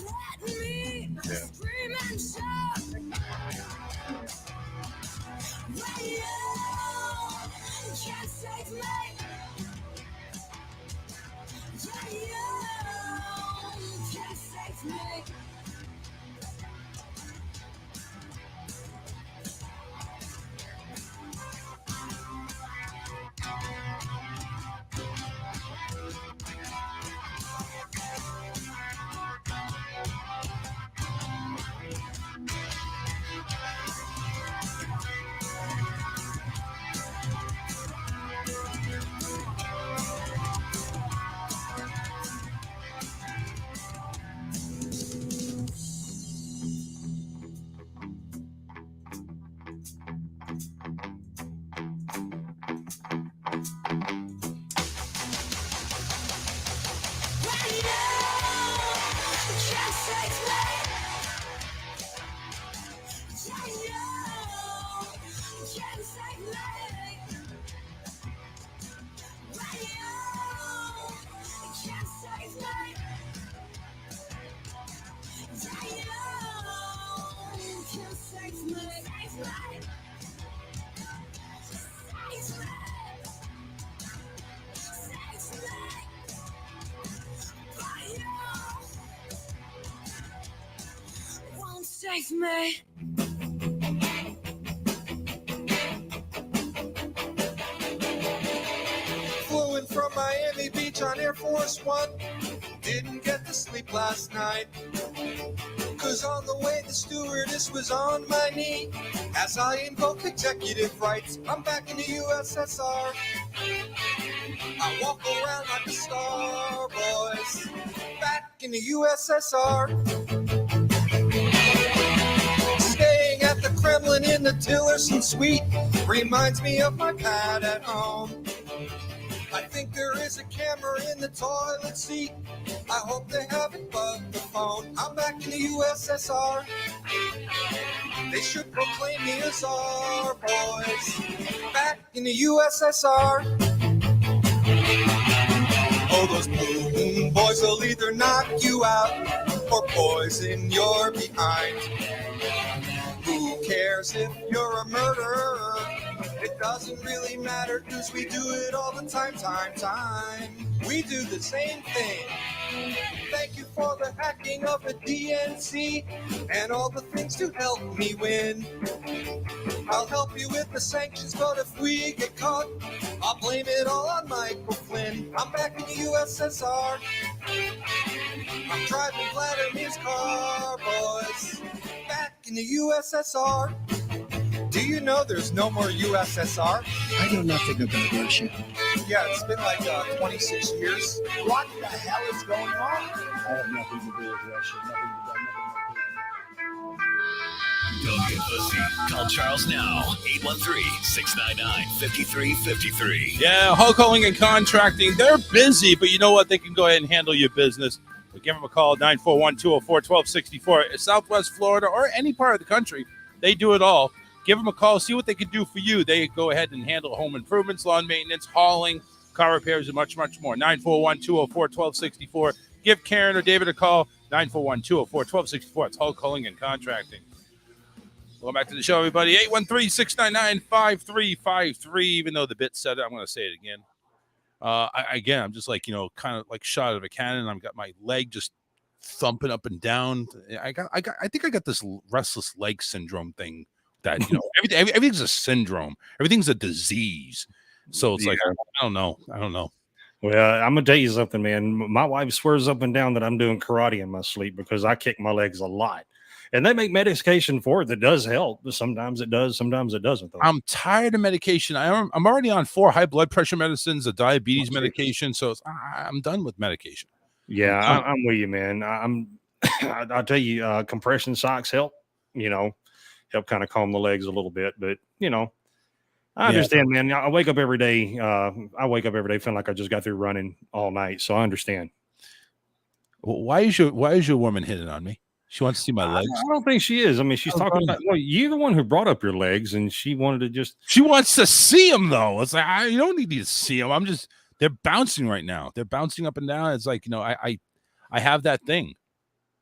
Let me scream and shout. Radio, you can't save me. Radio, you can't save me. Save me. Flew in from Miami Beach on Air Force One. Didn't get to sleep last night. Cause on the way the stewardess was on my knee. As I invoked executive rights, I'm back in the USSR. I walk around like a star, boys. Back in the USSR. Staying at the Kremlin in the Tillerson suite reminds me of my pad at home. I think there is There's a camera in the toilet seat. I hope they haven't bugged the phone. I'm back in the USSR. They should proclaim me as our boys. Back in the USSR. Oh, those boom boys will either knock you out or poison your behind. Who cares if you're a murderer? It doesn't really matter because we do it all the time. We do the same thing. Thank you for the hacking of the DNC and all the things to help me win. I'll help you with the sanctions, but if we get caught, I'll blame it all on Michael Flynn. I'm back in the USSR. I'm driving Vladimir's car, boys. Back in the USSR. Do you know there's no more USSR? I know nothing about Russia. Yeah, it's been like 26 years. What the hell is going on? I have nothing to do with Russia. Don't get pussy. Call Charles now. 813-699-5353. Yeah, Hulk Holding and Contracting. They're busy, but you know what? They can go ahead and handle your business. So give them a call, 941-204-1264. Southwest Florida or any part of the country. They do it all. Give them a call. See what they can do for you. They go ahead and handle home improvements, lawn maintenance, hauling, car repairs, and much, much more. 941-204-1264. Give Karen or David a call, 941-204-1264. It's Hulk Holding and Contracting. Welcome back to the show, everybody. 813-699-5353. Even though the bit said it, I'm going to say it again. I'm just like, kind of like shot out of a cannon. I've got my leg just thumping up and down. I think I got this restless leg syndrome thing that, everything's a syndrome. Everything's a disease. So it's like, I don't know. Well, I'm gonna tell you something, man. My wife swears up and down that I'm doing karate in my sleep because I kick my legs a lot. And they make medication for it that does help. Sometimes it does, sometimes it doesn't. Though. I'm tired of medication. I'm already on 4 high blood pressure medicines, a diabetes medication. So I'm done with medication. Yeah, I'm with you, man. I'll tell you, compression socks help, help kind of calm the legs a little bit. But, I understand, man. I wake up every day. Feeling like I just got through running all night. So I understand. Why is your woman hitting on me? She wants to see my legs. I don't think she is. I mean, she's talking about, you're the one who brought up your legs, and she wanted to she wants to see them, though. It's like, you don't need to see them. They're bouncing right now. They're bouncing up and down. It's like, I have that thing.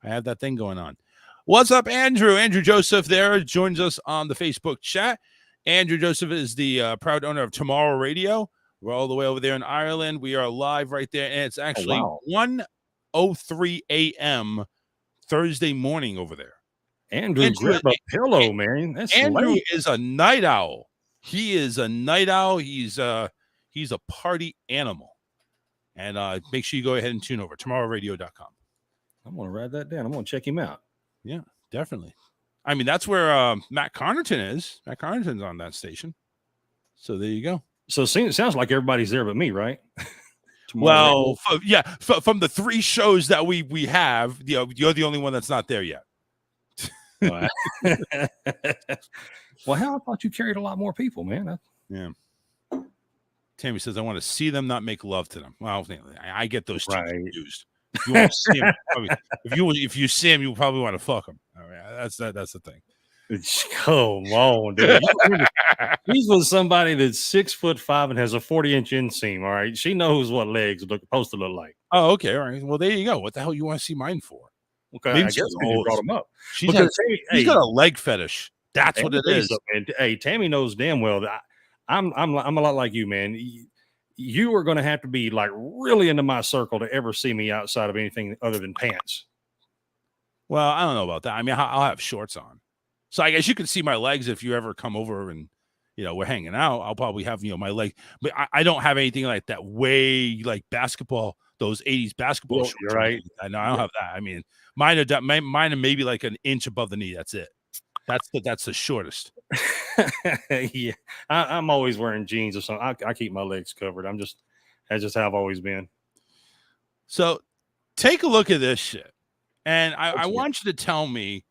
I have that thing going on. What's up, Andrew? Andrew Joseph there joins us on the Facebook chat. Andrew Joseph is the proud owner of Tomorrow Radio. We're all the way over there in Ireland. We are live right there, and it's actually 1:03 a.m. Thursday morning over there. Andrew grab a pillow, man. That's Andrew late. is a night owl. He is a night owl. He's a party animal. And make sure you go ahead and tune over tomorrowradio.com. I'm going to write that down. I'm going to check him out. Yeah, definitely. I mean, that's where Matt Connerton is. Matt Connerton's on that station. So there you go. So it sounds like everybody's there but me, right? Well, from the 3 shows that we have, you're the only one that's not there yet. Well, hell, I thought you carried a lot more people, man. Yeah. Tammy says, I want to see them, not make love to them. Well, I get those two confused. If you want to see him, if you see him, you probably want to fuck him. All right, that's the thing. Come on, dude. He's with somebody that's 6'5" and has a 40-inch inseam. All right, she knows what legs are supposed to look like. Oh, okay, all right. Well, there you go. What the hell you want to see mine for? Okay, I guess you brought him up. He's got a leg fetish. That's what it is. Hey, Tammy knows damn well that I'm a lot like you, man. You are going to have to be like really into my circle to ever see me outside of anything other than pants. Well, I don't know about that. I mean, I'll have shorts on. So I guess you can see my legs if you ever come over and, we're hanging out. I'll probably have, my leg. But I don't have anything like that way like basketball, those 80s basketball shorts. You're right. I know I don't have that. I mean, mine are maybe like an inch above the knee. That's it. That's the shortest. Yeah. I'm always wearing jeans or something. I keep my legs covered. That's just how I've always been. So take a look at this shit. And I want you to tell me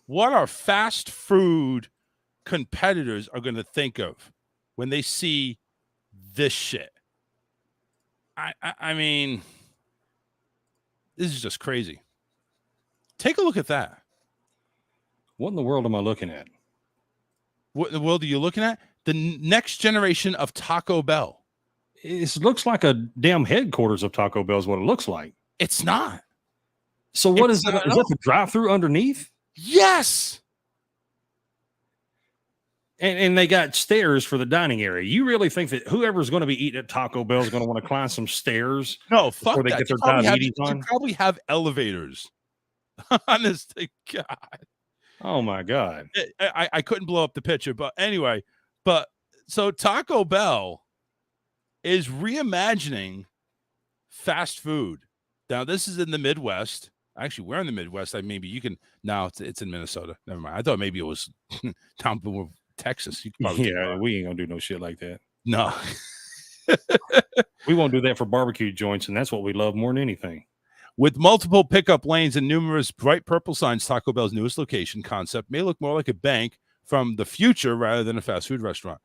what our fast food competitors are going to think of when they see this shit. I mean, this is just crazy. Take a look at that. What in the world am I looking at? What in the world are you looking at? The next generation of Taco Bell. It looks like a damn headquarters of Taco Bell is what it looks like. It's not. So what is that? Is that the drive-through underneath? Yes. And they got stairs for the dining area. You really think that whoever's going to be eating at Taco Bell is going to want to climb some stairs? No, fuck before they that. get their diabetes on? You probably have elevators. Honest to God. Oh my God. I couldn't blow up the picture, but anyway. So Taco Bell is reimagining fast food. Now this is in the Midwest. Actually, we're in the Midwest. Maybe you can now. It's in Minnesota. Never mind. I thought maybe it was down below Texas. You could we ain't gonna do no shit like that. No. We won't do that for barbecue joints, and that's what we love more than anything. With multiple pickup lanes and numerous bright purple signs, Taco Bell's newest location concept may look more like a bank from the future rather than a fast food restaurant.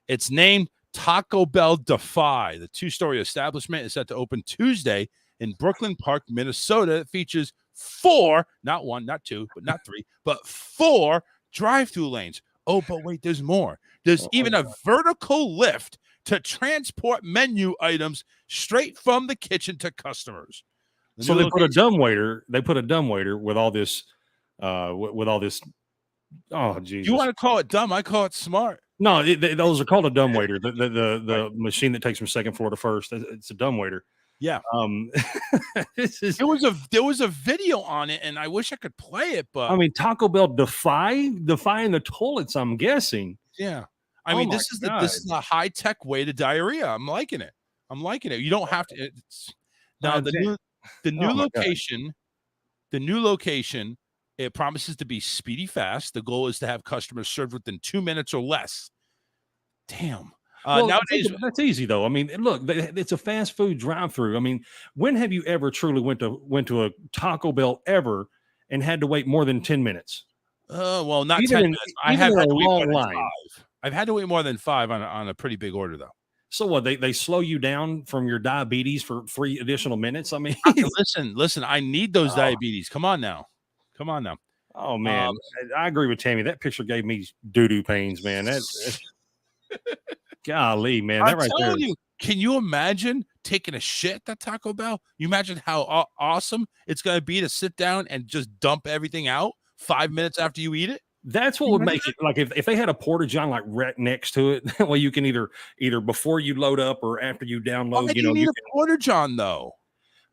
It's named Taco Bell Defy. The two-story establishment is set to open Tuesday in Brooklyn Park, Minnesota. It features 4, not 1, not 2, but not 3, but 4 drive-through lanes. Oh, but wait, there's more. There's even a vertical lift to transport menu items straight from the kitchen to customers. So they put a dumbwaiter. They put a dumbwaiter with all this, with all this. Oh, Jesus! You want to call it dumb? I call it smart. No, those are called a dumbwaiter. The machine that takes from second floor to first. It's a dumbwaiter. Yeah. There was a video on it, and I wish I could play it, but I mean, Taco Bell defying the toilets. I'm guessing. Yeah. I mean, this is a high tech way to diarrhea. I'm liking it. You don't have to. The new location. It promises to be speedy fast. The goal is to have customers served within 2 minutes or less. Damn. Nowadays, that's easy though. I mean, look, it's a fast food drive-through. I mean, when have you ever truly went to a Taco Bell ever and had to wait more than 10 minutes? Well, not 10 minutes. I have had to wait more than 5. I've had to wait more than 5 on a pretty big order though. So what? They slow you down from your diabetes for 3 additional minutes? I mean, listen. I need those diabetes. Come on now. Oh man, I agree with Tammy. That picture gave me doo-doo pains, man. That's golly, man. That I'm right telling there. you, can you imagine taking a shit at Taco Bell? You imagine how awesome it's going to be to sit down and just dump everything out 5 minutes after you eat it? That's what would make it like if they had a porta john like right next to it. Well, you can either before you load up or after you download. Why do you need a porta john though?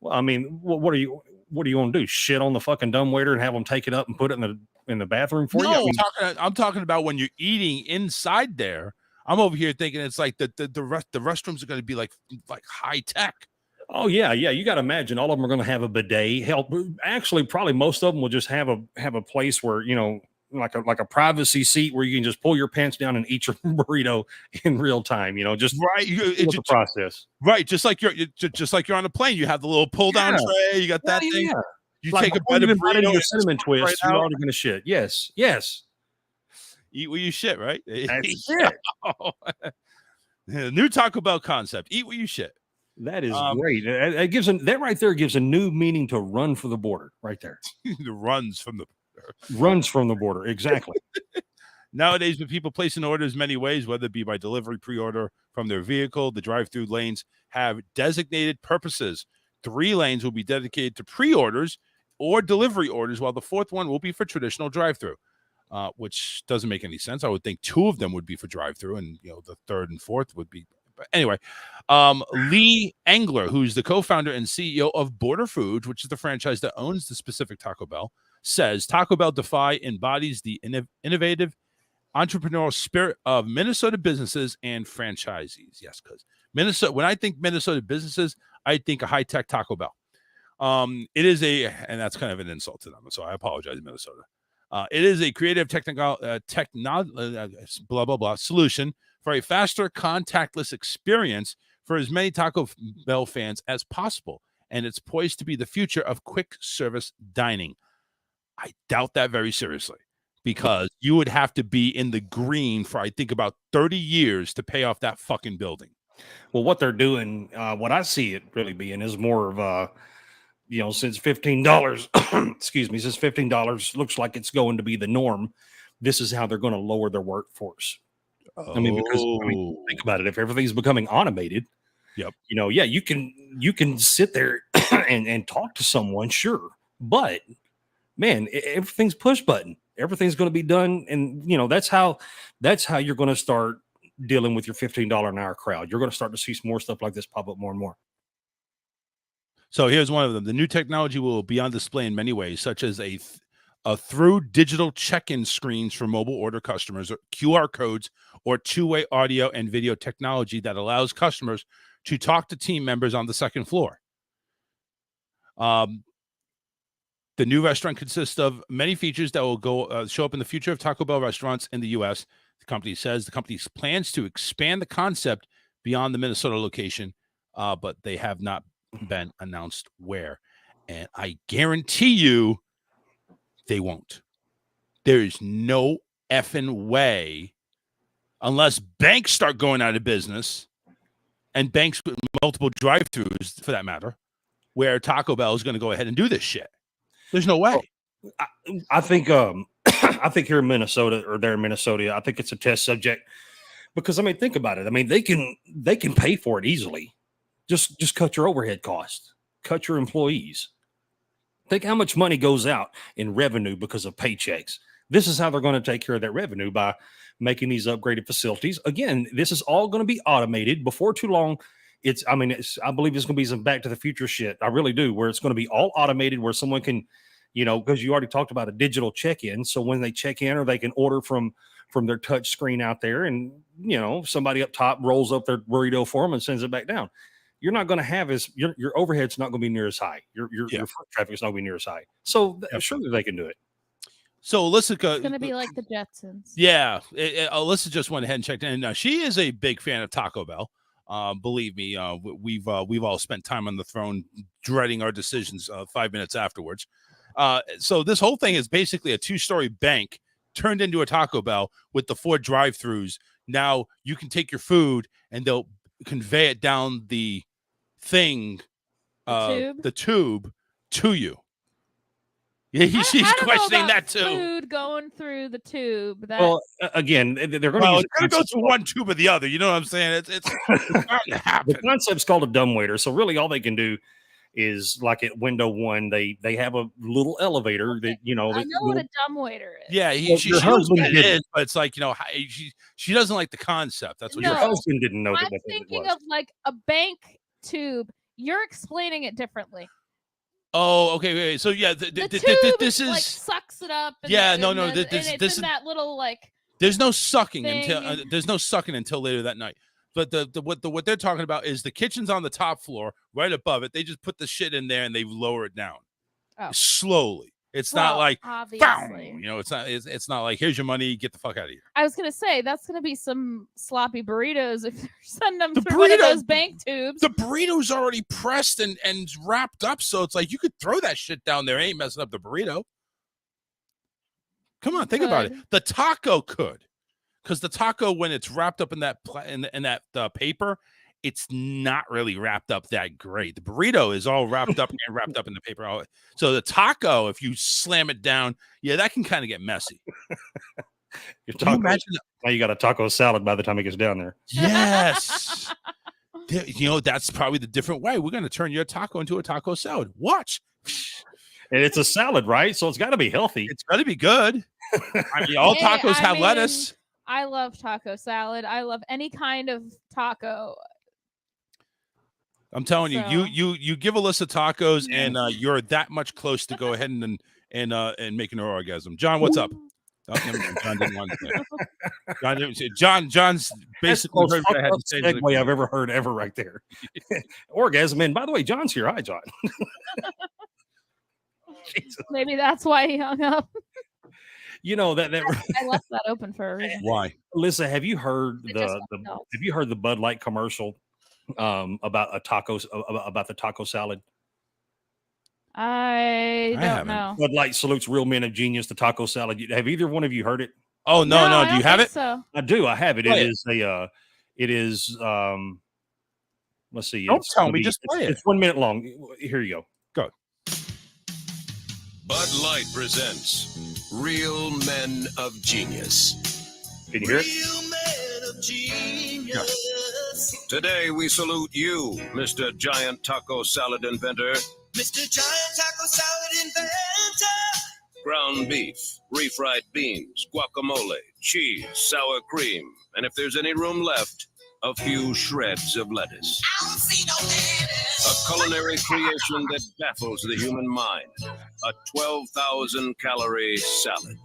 Well, I mean, what are you going to do? Shit on the fucking dumbwaiter and have them take it up and put it in the bathroom for you? I mean, I'm talking about when you're eating inside there. I'm over here thinking it's like the restrooms are going to be like high tech. Oh yeah. You got to imagine all of them are going to have a bidet. Help. Actually, probably most of them will just have a place where like a privacy seat where you can just pull your pants down and eat your burrito in real time. Just right. It's the process. Right. Just like you're on a plane. You have the little pull down tray. You got that thing. Yeah. You like take a bite of burrito, your cinnamon twist. You're already going to shit. Yes. Eat what you shit, right? That's it. New Taco Bell concept. Eat what you shit. That is great. It gives that right there gives a new meaning to run for the border right there. Runs from the border. Exactly. Nowadays, with people placing orders many ways, whether it be by delivery, pre-order from their vehicle, the drive-through lanes have designated purposes. 3 lanes will be dedicated to pre-orders or delivery orders, while the 4th one will be for traditional drive-through. Which doesn't make any sense. I would think 2 of them would be for drive-through, and the 3rd and 4th would be. But anyway, Lee Engler, who's the co-founder and CEO of Border Foods, which is the franchise that owns the specific Taco Bell, says Taco Bell Defy embodies the innovative entrepreneurial spirit of Minnesota businesses and franchisees. Yes, because Minnesota. When I think Minnesota businesses, I think a high-tech Taco Bell. It is and that's kind of an insult to them. So I apologize, Minnesota. It is a creative solution for a faster contactless experience for as many Taco Bell fans as possible. And it's poised to be the future of quick service dining. I doubt that very seriously, because you would have to be in the green for, I think, about 30 years to pay off that fucking building. Well, what they're doing, what I see it really being is more of since $15, excuse me, since $15 looks like it's going to be the norm, this is how they're going to lower their workforce. I mean, because think about it. If everything's becoming automated, yep. You can sit there and talk to someone, sure, but man, everything's push button. Everything's going to be done, and that's how you're going to start dealing with your $15 an hour crowd. You're going to start to see some more stuff like this pop up more and more. So here's one of them. The new technology will be on display in many ways, such as a through digital check-in screens for mobile order customers, or QR codes, or two-way audio and video technology that allows customers to talk to team members on the second floor. The new restaurant consists of many features that will show up in the future of Taco Bell restaurants in the U.S. The company says the company plans to expand the concept beyond the Minnesota location, but they have not been announced where. And I guarantee you they won't. There is no effing way, unless banks start going out of business, and banks with multiple drive-thrus, for that matter, where Taco Bell is going to go ahead and do this shit. There's no way. I think I think here in Minnesota, or there in Minnesota, I think it's a test subject, because I mean, think about it. I mean, they can pay for it easily. Just cut your overhead costs, cut your employees. Think how much money goes out in revenue because of paychecks. This is how they're going to take care of that revenue, by making these upgraded facilities. Again, this is all going to be automated before too long. I believe it's going to be some Back to the Future shit. I really do, where it's going to be all automated, where someone can, because you already talked about a digital check-in. So when they check in, or they can order from their touch screen out there, and, somebody up top rolls up their burrito for them and sends it back down. You're not going to have your overhead's not going to be near as high. Your foot traffic is not going to be near as high. So surely they can do it. So Alyssa, It's going to be like the Jetsons. Yeah, Alyssa just went ahead and checked in. She is a big fan of Taco Bell. Believe me, we've all spent time on the throne dreading our decisions 5 minutes afterwards. So this whole thing is basically a 2-story bank turned into a Taco Bell with the 4 drive-thrus. Now you can take your food and they'll convey it down the thing, the tube to you. Yeah, she's questioning that too. Food going through the tube. Well, again, they're going to go through one tube or the other. You know what I'm saying? It's bound to happen. The concept's called a dumbwaiter. So really, all they can do is, like at window 1, they have a little elevator that I know what a dumbwaiter is. Yeah, she knows what it is, but it's like, she doesn't like the concept. That's what your husband didn't know. I'm thinking of like a bank tube. You're explaining it differently. Oh, okay. So yeah, the this tube, is like sucks it up. And This in that little like. There's no sucking thing. until later that night. But what they're talking about is the kitchen's on the top floor, right above it. They just put the shit in there and they lower it down slowly. It's not like, obviously. It's not like, here's your money, get the fuck out of here. I was gonna say that's gonna be some sloppy burritos if they're sending them through one of those bank tubes. The burrito's already pressed and wrapped up, so it's like you could throw that shit down there. It ain't messing up the burrito. Come on, think about it. The taco could, because the taco, when it's wrapped up in that paper, it's not really wrapped up that great. The burrito is all wrapped up and wrapped up in the paper. So the taco, if you slam it down, that can kind of get messy. Now you got a taco salad by the time it gets down there. Yes. That's probably the different way. We're going to turn your taco into a taco salad. Watch. And it's a salad, right? So it's got to be healthy. It's got to be good. I mean, all tacos have lettuce. I love taco salad. I love any kind of taco. I'm telling you, you give Alyssa tacos, and you're that much close to go ahead and making her orgasm. John, what's up? Oh, never mind. John didn't want to say. John's basically heard what I had to say. Segue I've ever heard right there. Orgasm. And by the way, John's here. Hi, John. Maybe that's why he hung up. That I left that open for a reason. Why? Alyssa, have you heard the Bud Light commercial about the taco salad? I don't know. Bud Light salutes real men of genius. The taco salad. Have either one of you heard it? Oh no! Do you have it? So. I do. I have it. It is Let's see. Don't It's tell gonna me, be- just play It's 1 minute long. Here you go. Go. Bud Light presents Real Men of Genius. Can you hear it? Real Men of Genius. Today we salute you, Mr. Giant Taco Salad Inventor. Mr. Giant Taco Salad Inventor. Ground beef, refried beans, guacamole, cheese, sour cream, and if there's any room left, a few shreds of lettuce. I don't see no lettuce. A culinary creation that baffles the human mind. A 12,000 calorie salad.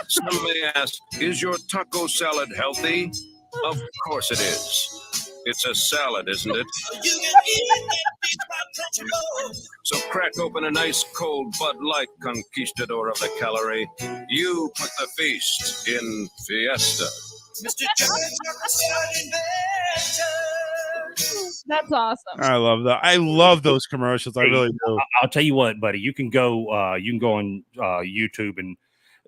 Some may ask, is your taco salad healthy? Of course it is. It's a salad, isn't it? You can eat that beach by Crunchyroll. So crack open a nice cold Bud Light, conquistador of the calorie. You put the feast in fiesta. Mr. Giant Taco Salad Inventor. That's awesome. I love that. I love those commercials. I really do. I'll tell you what, buddy. You can go on YouTube, and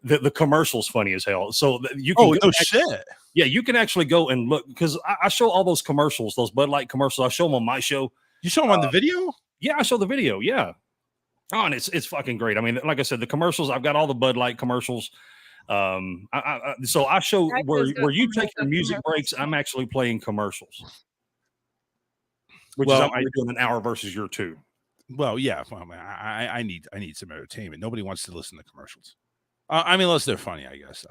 the commercial's funny as hell. So you can. Oh, no actually, shit. Yeah, you can actually go and look, because I show all those commercials, those Bud Light commercials. I show them on my show. You show them on the video? Yeah, I show the video. Yeah. Oh, and it's fucking great. I mean, like I said, the commercials. I've got all the Bud Light commercials. So I show where you take your music breaks. I'm actually playing commercials, which is I'm doing an hour versus your 2. Well, yeah. Well, I need some entertainment. Nobody wants to listen to commercials. I mean, unless they're funny, I guess.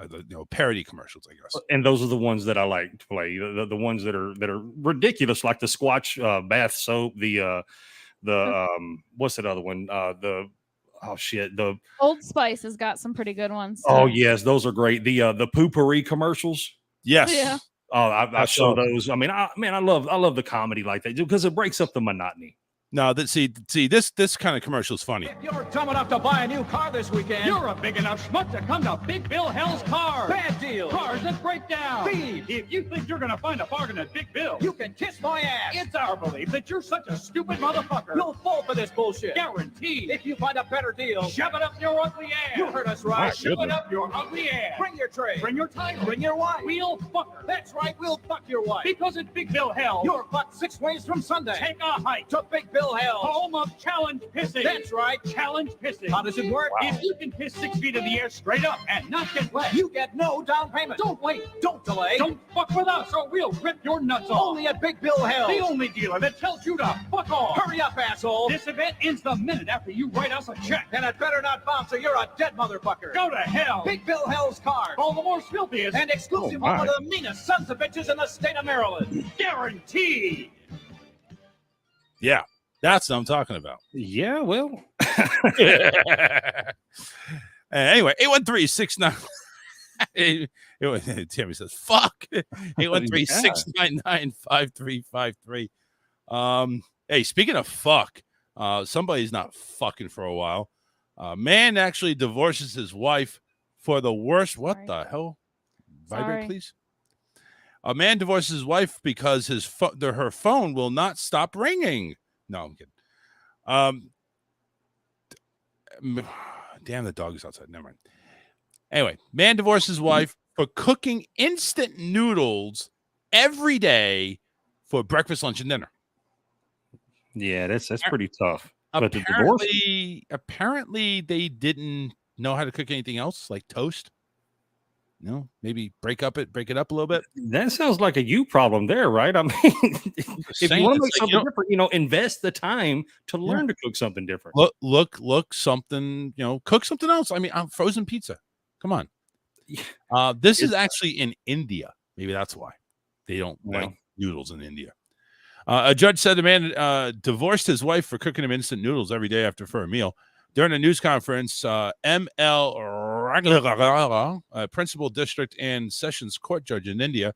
Parody commercials, I guess. And those are the ones that I like to play. The ones that are ridiculous, like the Squatch bath soap. The what's that other one? The Old Spice has got some pretty good ones. Oh yes, those are great. The poopery commercials. Yes. Yeah. Oh, I show those. I mean, I love the comedy like that because it breaks up the monotony. No, see, this kind of commercial is funny. If you're dumb enough to buy a new car this weekend, you're a big enough schmuck to come to Big Bill Hell's Cars. Bad deals, cars that break down, thieves. If you think you're going to find a bargain at Big Bill, you can kiss my ass. It's our belief that you're such a stupid motherfucker. You'll fall for this bullshit. Guaranteed. If you find a better deal, shove it up your ugly ass. You heard us right. Shove it up your ugly ass. Bring your tray. Bring your title. Bring your wife. We'll fuck her. That's right. We'll fuck your wife. Because at Big Bill Hell, you're fucked 6 ways from Sunday. Take a hike to Big Bill Hell, home of challenge pissing. That's right, challenge pissing. How does it work? Wow. If you can piss 6 feet in the air straight up and not get wet, you get no down payment. Don't wait. Don't delay. Don't fuck with us or we'll rip your nuts off. Only at Big Bill Hell, the only dealer that tells you to fuck off. Hurry up, asshole. This event ends the minute after you write us a check. And it better not bounce or you're a dead motherfucker. Go to hell. Big Bill Hell's Cars. All the more filthiest and exclusive home of the meanest sons of bitches in the state of Maryland. Guaranteed. Yeah. That's what I'm talking about. Yeah, well. Anyway, 813-69. Timmy says, fuck. 813-699-5353. Hey, speaking of fuck, somebody's not fucking for a while. Man actually divorces his wife for the worst. What the hell? Vibrate, please. A man divorces his wife because her phone will not stop ringing. No, I'm kidding. Damn, the dog is outside. Never mind. Anyway, man divorces wife for cooking instant noodles every day for breakfast, lunch, and dinner. Yeah, that's pretty tough. Apparently, they didn't know how to cook anything else, like toast. No, maybe break it up a little bit. That sounds like a you problem there, right? I mean, if you want to make something different, invest the time to learn to cook something different. Look something, cook something else. I mean, frozen pizza. Come on. This is actually in India. Maybe that's why they don't like noodles in India. A judge said the man divorced his wife for cooking him instant noodles every day for a meal. During a news conference, M.L. Raghuram, a principal district and sessions court judge in India,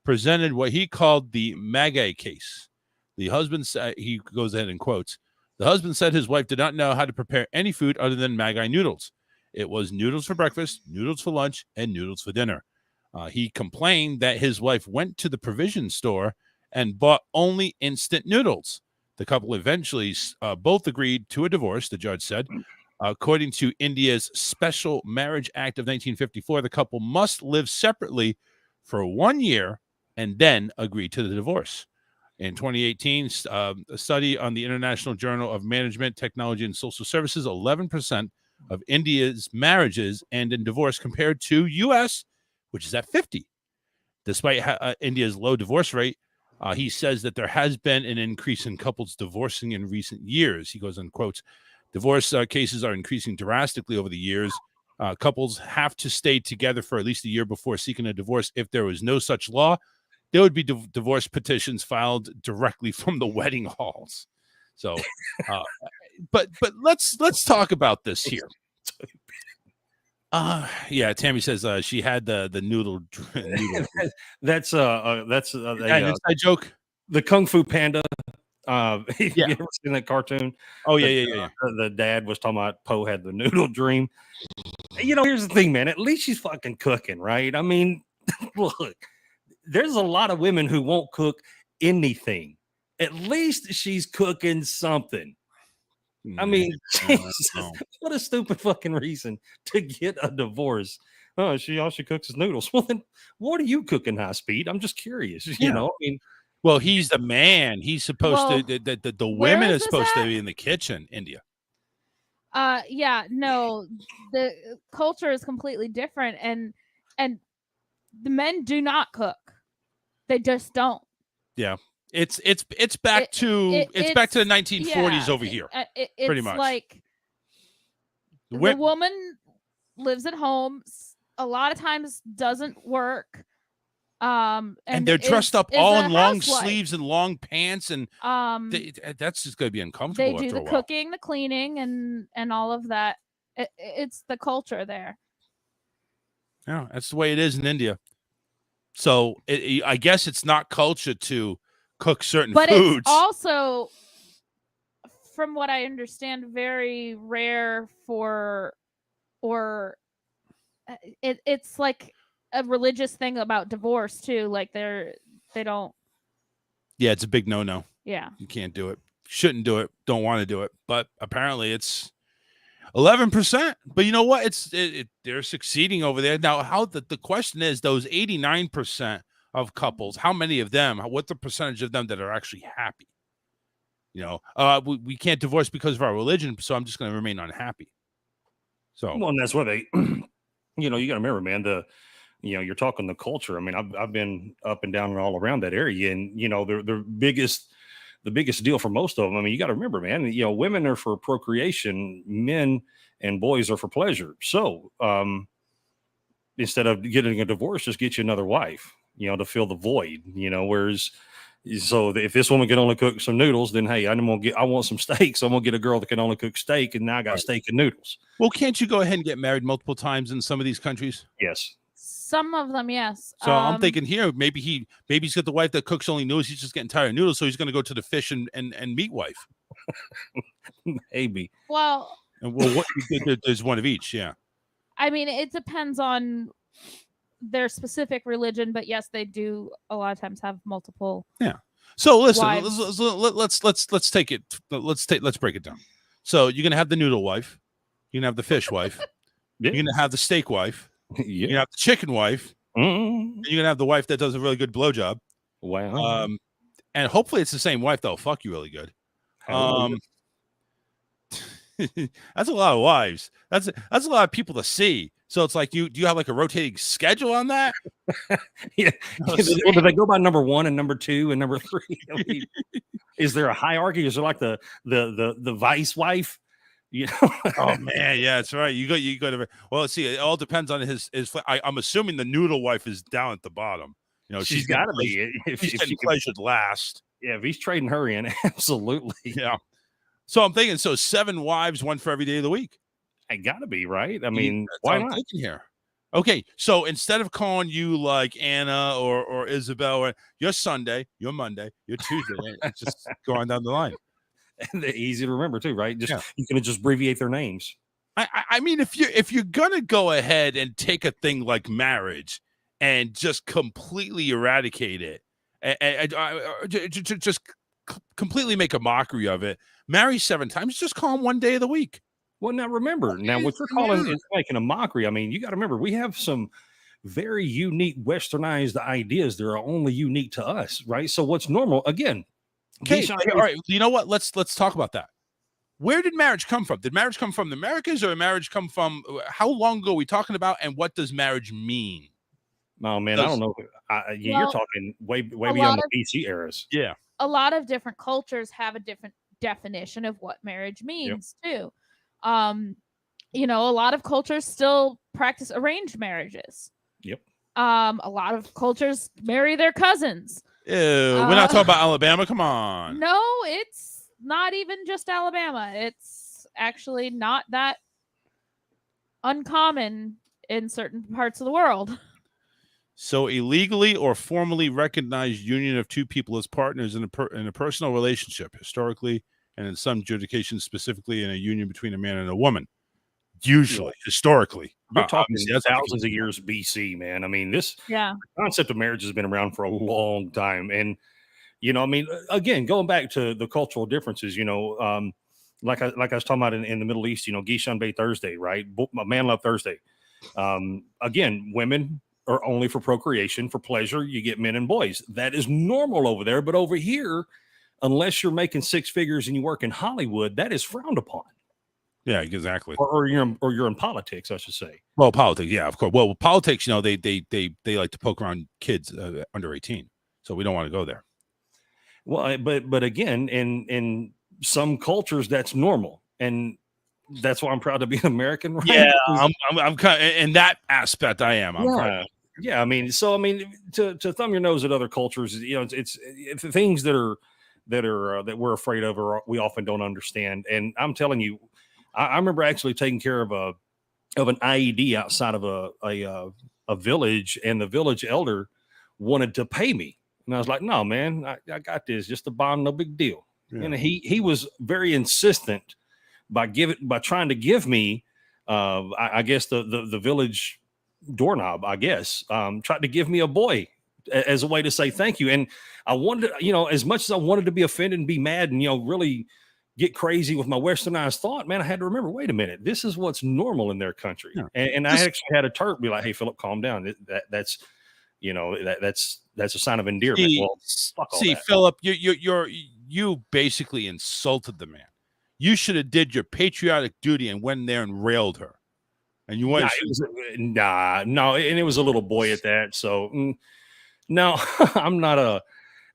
presented what he called the Maggie case. The husband said, he goes ahead and quotes, the husband said his wife did not know how to prepare any food other than Maggie noodles. It was noodles for breakfast, noodles for lunch, and noodles for dinner. He complained that his wife went to the provision store and bought only instant noodles. The couple eventually both agreed to a divorce, the judge said. According to India's Special Marriage Act of 1954, the couple must live separately for 1 year and then agree to the divorce. In 2018, a study on the International Journal of Management, Technology, and Social Services, 11% of India's marriages end in divorce compared to U.S., which is at 50. Despite India's low divorce rate, he says that there has been an increase in couples divorcing in recent years. He goes on quotes, divorce cases are increasing drastically over the years. Couples have to stay together for at least a year before seeking a divorce. If there was no such law, there would be divorce petitions filed directly from the wedding halls. So, but let's talk about this here. Yeah, Tammy says she had the noodle. That's an inside joke. The Kung Fu Panda. Have Yeah. you ever seen that cartoon? Oh yeah. The dad was talking about Poe had the noodle dream. Here's the thing, man. At least she's fucking cooking, right? I mean, look, there's a lot of women who won't cook anything. At least she's cooking something. I mean, Jesus, what a stupid fucking reason to get a divorce. Oh, all she cooks is noodles. Well, then what are you cooking, high speed? I'm just curious. You know, I mean, well, he's the man. He's supposed to. The women are supposed to at? be in the kitchen. India. Yeah, no, the culture is completely different, and the men do not cook. They just don't. Yeah. It's back to it's back to the 1940s over here. It's pretty much. Like the woman lives at home. A lot of times doesn't work. And they're dressed up all in long housewife. sleeves and long pants, and that's just going to be uncomfortable. They do after the a while. cooking, the cleaning, and all of that. It's the culture there. Yeah, that's the way it is in India. So I guess it's not culture to cook certain but foods. It's also, from what I understand, very rare it's like a religious thing about divorce too. Like they don't. Yeah, it's a big no. Yeah, you can't do it. Shouldn't do it. Don't want to do it. But apparently it's 11%. But you know what? They're succeeding over there now. How the question is, those 89% of couples, how many of them? What's the percentage of them that are actually happy? We can't divorce because of our religion, so I'm just going to remain unhappy. So, well, and that's why they, you got to remember, man. You're talking the culture. I mean, I've been up and down and all around that area, and the biggest deal for most of them. I mean, you got to remember, man. Women are for procreation, men and boys are for pleasure. So, instead of getting a divorce, just get you another wife. To fill the void. Whereas, so if this woman can only cook some noodles, then hey, I want some steak, so I'm gonna get a girl that can only cook steak, and now I got steak and noodles. Well, can't you go ahead and get married multiple times in some of these countries? Yes. some of them, yes. So I'm thinking here, maybe he's got the wife that cooks only noodles. He's just getting tired of noodles, so he's going to go to the fish and meat wife. Maybe. Well, there's one of each. Yeah. I mean, it depends on their specific religion, but yes, they do a lot of times have multiple. Yeah. So listen, wives. let's take it. Let's break it down. So you're gonna have the noodle wife. You're gonna have the fish wife. Yeah. You're gonna have the steak wife. Yeah. You're gonna have the chicken wife. And you're gonna have the wife that does a really good blowjob. Wow. And hopefully it's the same wife that'll fuck you really good. That's a lot of wives. That's a lot of people to see. So it's like, do you have like a rotating schedule on that? Yeah. Well, do they go by number 1 and number 2 and number 3? I mean, is there a hierarchy? Is there like the vice wife? You know? Oh man, yeah, that's right. You go to. Well, see, it all depends on his. I'm assuming the noodle wife is down at the bottom. You know, she's got to be. If she's getting pleasured last. Yeah, if he's trading her in, absolutely. Yeah. So I'm thinking, 7 wives, 1 for every day of the week. I gotta be right. I mean, why not? Here. Okay, so instead of calling you like Anna or Isabel, you're Sunday, you're Monday, you're Tuesday, just go on down the line. And they're easy to remember too, right? You can just abbreviate their names. I mean, if you're gonna go ahead and take a thing like marriage and just completely eradicate it, and just completely make a mockery of it, marry 7 times, just call them 1 day of the week. Well, now remember, what you're calling is making a mockery. I mean, you got to remember, we have some very unique westernized ideas that are only unique to us, right? So what's normal again? Okay, all right. You know what? Let's talk about that. Where did marriage come from? Did marriage come from the Americas, or did marriage come from how long ago are we talking about, and what does marriage mean? Oh man, I don't know. You're Well, talking way a beyond lot the of BC eras. Yeah. a lot of different cultures have a different definition of what marriage means too. You know, a lot of cultures still practice arranged marriages. Yep. A lot of cultures marry their cousins. We're not talking about Alabama. Come on. No, it's not even just Alabama. It's actually not that uncommon in certain parts of the world. So, a legally or formally recognized union of two people as partners in a personal relationship, historically, and in some jurisdictions, specifically in a union between a man and a woman. Usually, historically, You're talking obviously, that's not the thousands of years BC, man. I mean, this Yeah. concept of marriage has been around for a long time, and you know, I mean, again, going back to the cultural differences, you know, like I was talking about in the Middle East, you know, Gishan Bay Thursday, right? Man Love Thursday. Again, women are only for procreation, for pleasure. You get men and boys. That is normal over there, but over here, unless you're making six figures and you work in Hollywood, that is frowned upon. Yeah, exactly. Or you're in politics, I should say. Well, politics, yeah, of course. Well, politics, you know, they like to poke around kids under 18, so we don't want to go there. Well, but again, in some cultures, that's normal, and that's why I'm proud to be an American. Right? Yeah, I'm kind of, in that aspect. I am. Yeah. I mean, to thumb your nose at other cultures, you know, it's things that we're afraid of, or we often don't understand. And I'm telling you, I remember actually taking care of an IED outside of a village, and the village elder wanted to pay me, and I was like, "No, man, I got this. Just a bond, no big deal." Yeah. And he was very insistent by trying to give me, I guess the village doorknob, I guess, tried to give me a boy as a way to say thank you. And I wanted to, you know, as much as I wanted to be offended and be mad and, you know, really get crazy with my westernized thought, man, I had to remember, wait a minute, this is what's normal in their country. Yeah. And I actually had a Turk be like, "Hey, Philip, calm down. That's, you know, that's a sign of endearment." Well, fuck all that. Philip, you basically insulted the man. You should have did your patriotic duty and went in there and railed her. And you went, no, and it was a little boy at that. So no, I'm not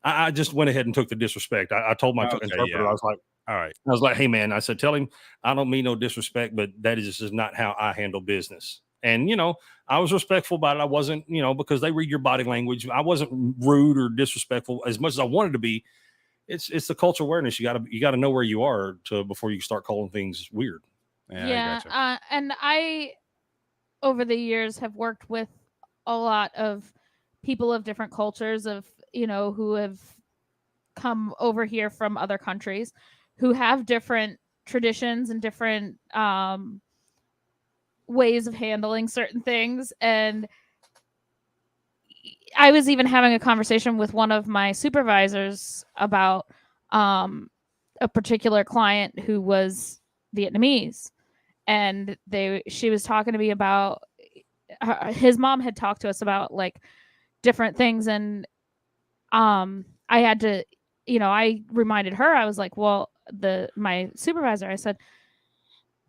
I just went ahead and took the disrespect. I told my interpreter, yeah. I was like, all right. I was like, "Hey man," I said, "Tell him I don't mean no disrespect, but that is not how I handle business." And, you know, I was respectful about it. I wasn't, you know, because they read your body language. I wasn't rude or disrespectful as much as I wanted to be. It's the cultural awareness. You gotta know where you are before you start calling things weird. Yeah. And I, over the years, have worked with a lot of people of different cultures, of, you know, who have come over here from other countries, who have different traditions and different ways of handling certain things. And I was even having a conversation with one of my supervisors about a particular client who was Vietnamese, and she was talking to me about his mom had talked to us about like different things, and I had to, you know, I reminded her, I was like, well, my supervisor, I said,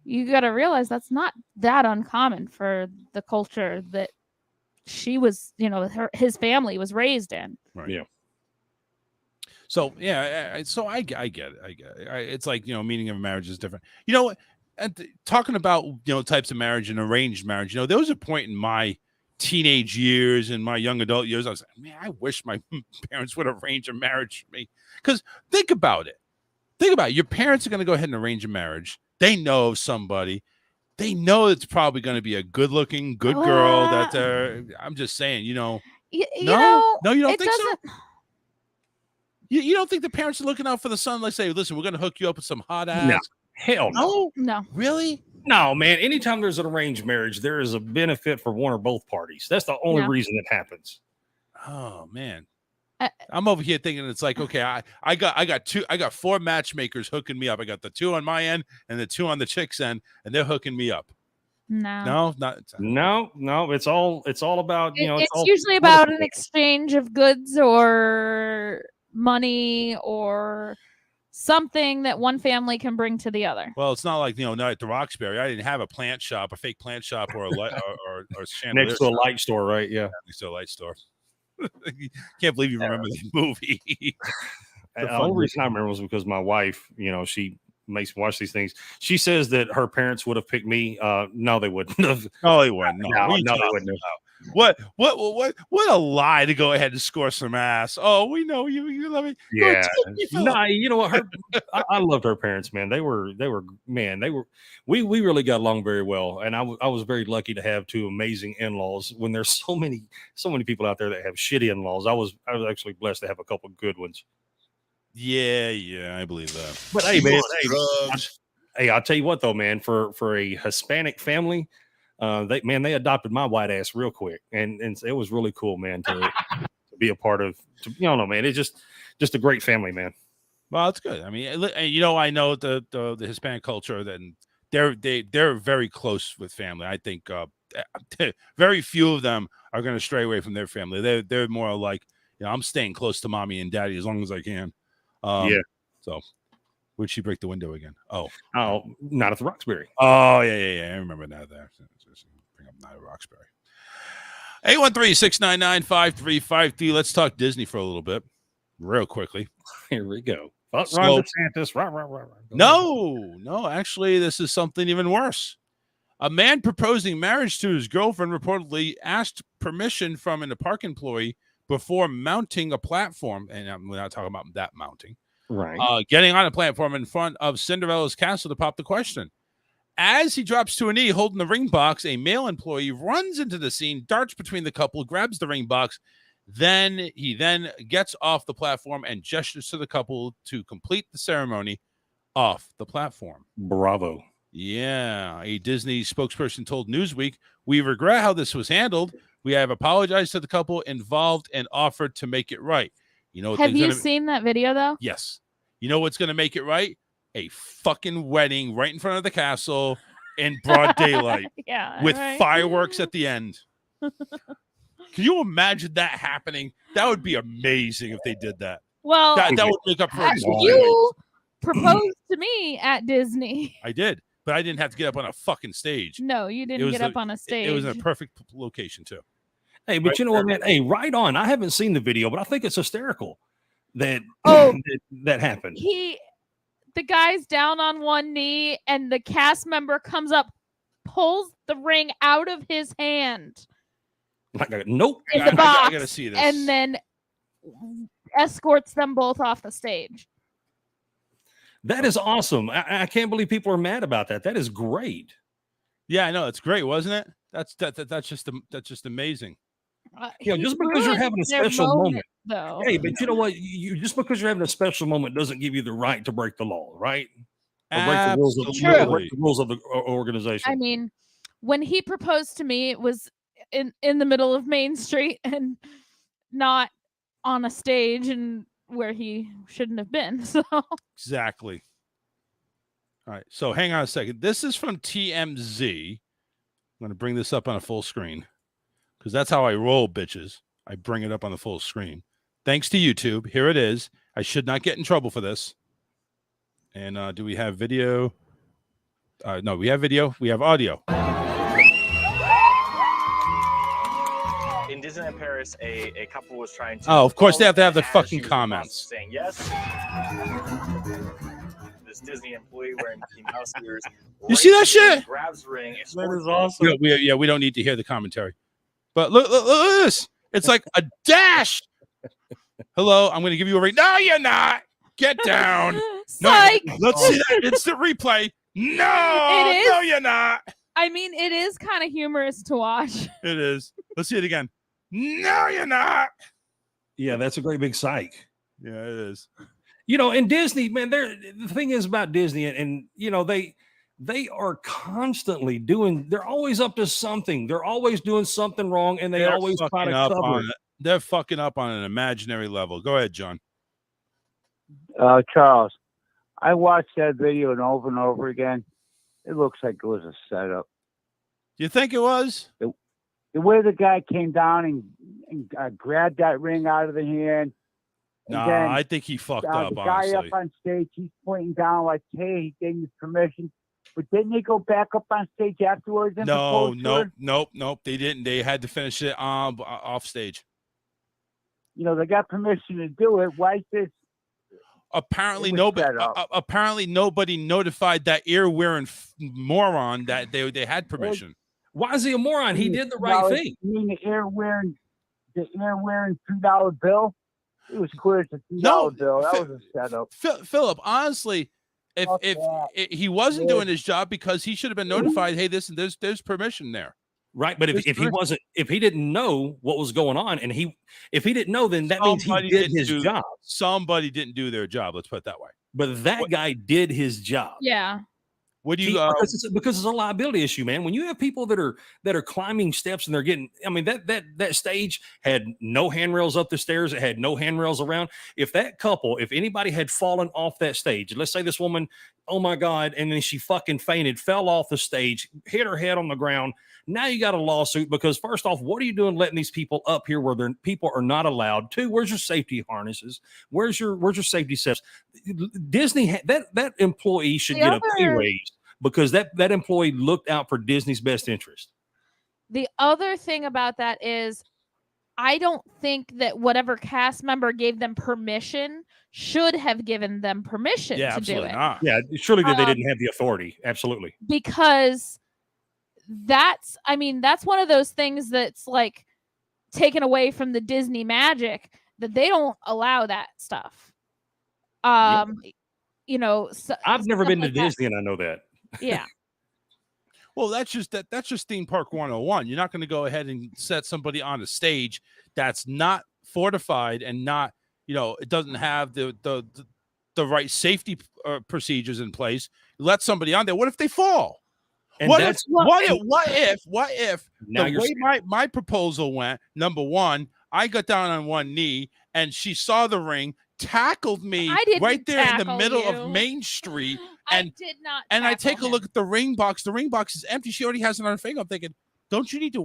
you got to realize that's not that uncommon for the culture that she was, you know, his family was raised in. Right. Yeah. So yeah, so I get it. It's like, you know, meaning of marriage is different. You know, and talking about, you know, types of marriage and arranged marriage, you know, there was a point in my teenage years and my young adult years, I was like, man, I wish my parents would arrange a marriage for me. Because think about it. Your parents are going to go ahead and arrange a marriage. They know of somebody. They know it's probably going to be a good-looking, good girl. I'm just saying, you know. You know, you don't think so? You don't think the parents are looking out for the son? Let's say, listen, we're going to hook you up with some hot ass. No. Hell no. No. Really? No, man. Anytime there's an arranged marriage, there is a benefit for one or both parties. That's the only reason it happens. Oh man. I'm over here thinking it's like, okay, I got 4 matchmakers hooking me up. I got the 2 on my end and the 2 on the chick's end, and they're hooking me up. No. No. It's all about It's all usually about an exchange of goods or money or something that one family can bring to the other. Well, it's not like not at the Roxbury. I didn't have a plant shop, a fake plant shop, or a light or chandelier next to a shop. light store, right? Yeah, next to a light store. Can't believe you remember that movie. The only reason I remember was because my wife, she makes me watch these things. She says that her parents would have picked me. No, they wouldn't have. No, they wouldn't. No, What are you they talking wouldn't have. What a lie to go ahead and score some ass. Oh, we know you love it. Yeah. No, you know what? I loved her parents, man. We really got along very well. And I was very lucky to have two amazing in-laws. When there's so many people out there that have shitty in-laws, I was actually blessed to have a couple of good ones. Yeah, I believe that. But hey, man, I'll tell you what though, man, for a Hispanic family, they adopted my white ass real quick, and it was really cool, man, to be a part of. Man, it's just a great family, man. Well, it's good. I mean, I know the Hispanic culture, then they're very close with family. I think very few of them are going to stray away from their family. They're more like, I'm staying close to mommy and daddy as long as I can. Yeah. So, would she break the window again? Oh, not at the Roxbury. Oh, yeah. I remember that. There. Bring up Night at Roxbury. 813-699-5353. Let's talk Disney for a little bit, real quickly. Here we go. Ron DeSantis. No. Actually, this is something even worse. A man proposing marriage to his girlfriend reportedly asked permission from a park employee before mounting a platform, and we're not talking about that mounting. Right. Getting on a platform in front of Cinderella's castle to pop the question. As he drops to a knee holding the ring box, a male employee runs into the scene, darts between the couple, grabs the ring box. He gets off the platform and gestures to the couple to complete the ceremony off the platform. Bravo. Yeah. A Disney spokesperson told Newsweek, "We regret how this was handled. We have apologized to the couple involved and offered to make it right." Have you seen that video though? Yes. You know what's going to make it right? A fucking wedding right in front of the castle in broad daylight. Yeah. With right. fireworks at the end. Can you imagine that happening? That would be amazing if they did that. Well, that would make up for it. You proposed to me at Disney. I did, but I didn't have to get up on a fucking stage. No, you didn't get up on a stage. It was in a perfect location too. Hey, but you know what, man? Hey, right on. I haven't seen the video, but I think it's hysterical that that happened. The guy's down on one knee, and the cast member comes up, pulls the ring out of his hand. Nope. In the box, I gotta see this. And then escorts them both off the stage. That is awesome. I can't believe people are mad about that. That is great. Yeah, I know. It's great, wasn't it? That's just amazing. Just because you're having a special moment, though. Hey, but you know what? You just because you're having a special moment doesn't give you the right to break the law, right? Or break the rules of the organization. I mean, when he proposed to me, it was in the middle of Main Street and not on a stage and where he shouldn't have been. So exactly. All right. So hang on a second. This is from TMZ. I'm going to bring this up on a full screen because that's how I roll, bitches. I bring it up on the full screen. Thanks to YouTube. Here it is. I should not get in trouble for this. And do we have video? No, we have video. We have audio. In Disneyland Paris, a couple was trying to. Oh, of course they have to have the fucking comments. Saying yes. This Disney employee wearing Mickey Mouse ears. You see that shit? Grabs ring. That is awesome. We don't need to hear the commentary. But look at this. It's like a dash. Hello, I'm going to give you a ring. No, you're not. Get down. Psych. No, let's see that instant replay. No, It is. No, you're not. I mean, it is kind of humorous to watch. It is. Let's see it again. No, you're not. Yeah, that's a great big psych. Yeah, it is. And Disney, man, the thing is about Disney, and they are constantly they're always up to something. They're always doing something wrong, and they're always try to cover it. They're fucking up on an imaginary level. Go ahead, John. Charles, I watched that video over and over again. It looks like it was a setup. You think it was? The way the guy came down and grabbed that ring out of the hand. Nah, then, I think he fucked up, the guy honestly. up on stage, he's pointing down like, hey, he gave me permission. But didn't they go back up on stage afterwards? And No, propose to her? nope. They didn't. They had to finish it off stage. You know, they got permission to do it. Why is this? Apparently nobody notified that ear-wearing moron that they had permission. Why is he a moron? He did the right thing. You mean the ear wearing $3 bill? It was clear it's a $3 bill. That was a setup. Philip, honestly, if he wasn't doing his job, because he should have been notified, hey, there's permission there. Right, but if he didn't know what was going on, and if he didn't know, then that means he did his job. Somebody didn't do their job. Let's put it that way. But that guy did his job. Yeah. What do you? Because it's a liability issue, man. When you have people that are climbing steps and they're getting, I mean, that stage had no handrails up the stairs. It had no handrails around. If anybody had fallen off that stage, let's say this woman, oh my God, and then she fucking fainted, fell off the stage, hit her head on the ground. Now you got a lawsuit because first off, what are you doing letting these people up here where people are not allowed? Two, where's your safety harnesses? Where's your safety steps? Disney that employee should get a pay raise because that employee looked out for Disney's best interest. The other thing about that is I don't think that whatever cast member gave them permission should have given them permission to do it. Not. Yeah, surely they didn't have the authority. Absolutely. Because that's one of those things that's like taken away from the Disney magic, that they don't allow that stuff. You know, I've never been to Disney and I know that. Yeah. Well, that's just theme park 101. You're not going to go ahead and set somebody on a stage that's not fortified and not, it doesn't have the right safety procedures in place. Let somebody on there. What if they fall? And what if now the way my proposal went, number one, I got down on one knee and she saw the ring, tackled me right there in the middle of Main Street. And I did not. And I take a look at the ring box. The ring box is empty. She already has it on her finger. I'm thinking, don't you need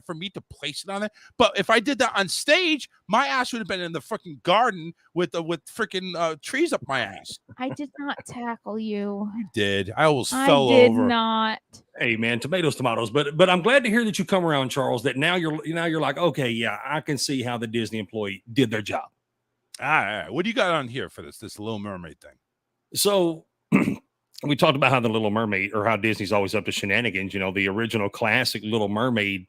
for me to place it on there? But if I did that on stage, my ass would have been in the freaking garden with freaking trees up my ass. I did not tackle you. You did. I almost fell over. I did not. Hey man, tomatoes. But I'm glad to hear that you come around, Charles. That now you're like, okay, yeah, I can see how the Disney employee did their job. All right. What do you got on here for this Little Mermaid thing? So we talked about how the Little Mermaid, or how Disney's always up to shenanigans. The original classic Little Mermaid.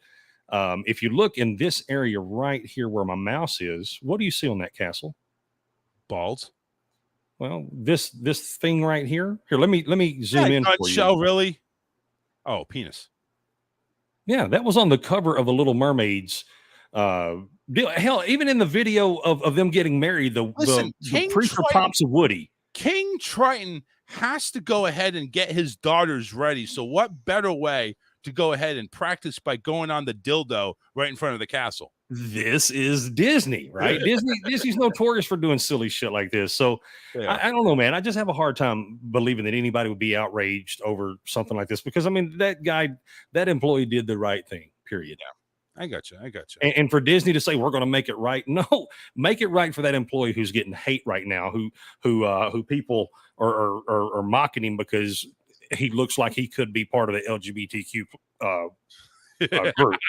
If you look in this area right here where my mouse is, what do you see on that castle? Balls. Well, this thing right here. Here, let me zoom in for shell, you. Really? Oh, penis. Yeah, that was on the cover of the Little Mermaids. Hell, even in the video of them getting married, the preacher pops of Woody. King Triton has to go ahead and get his daughters ready. So what better way to go ahead and practice by going on the dildo right in front of the castle? This is Disney, right? Disney's notorious for doing silly shit like this. So I don't know, man. I just have a hard time believing that anybody would be outraged over something like this, because that employee did the right thing, period. Yeah. I got you. And for Disney to say we're going to make it right, no, make it right for that employee who's getting hate right now, who people are mocking him because he looks like he could be part of the LGBTQ group.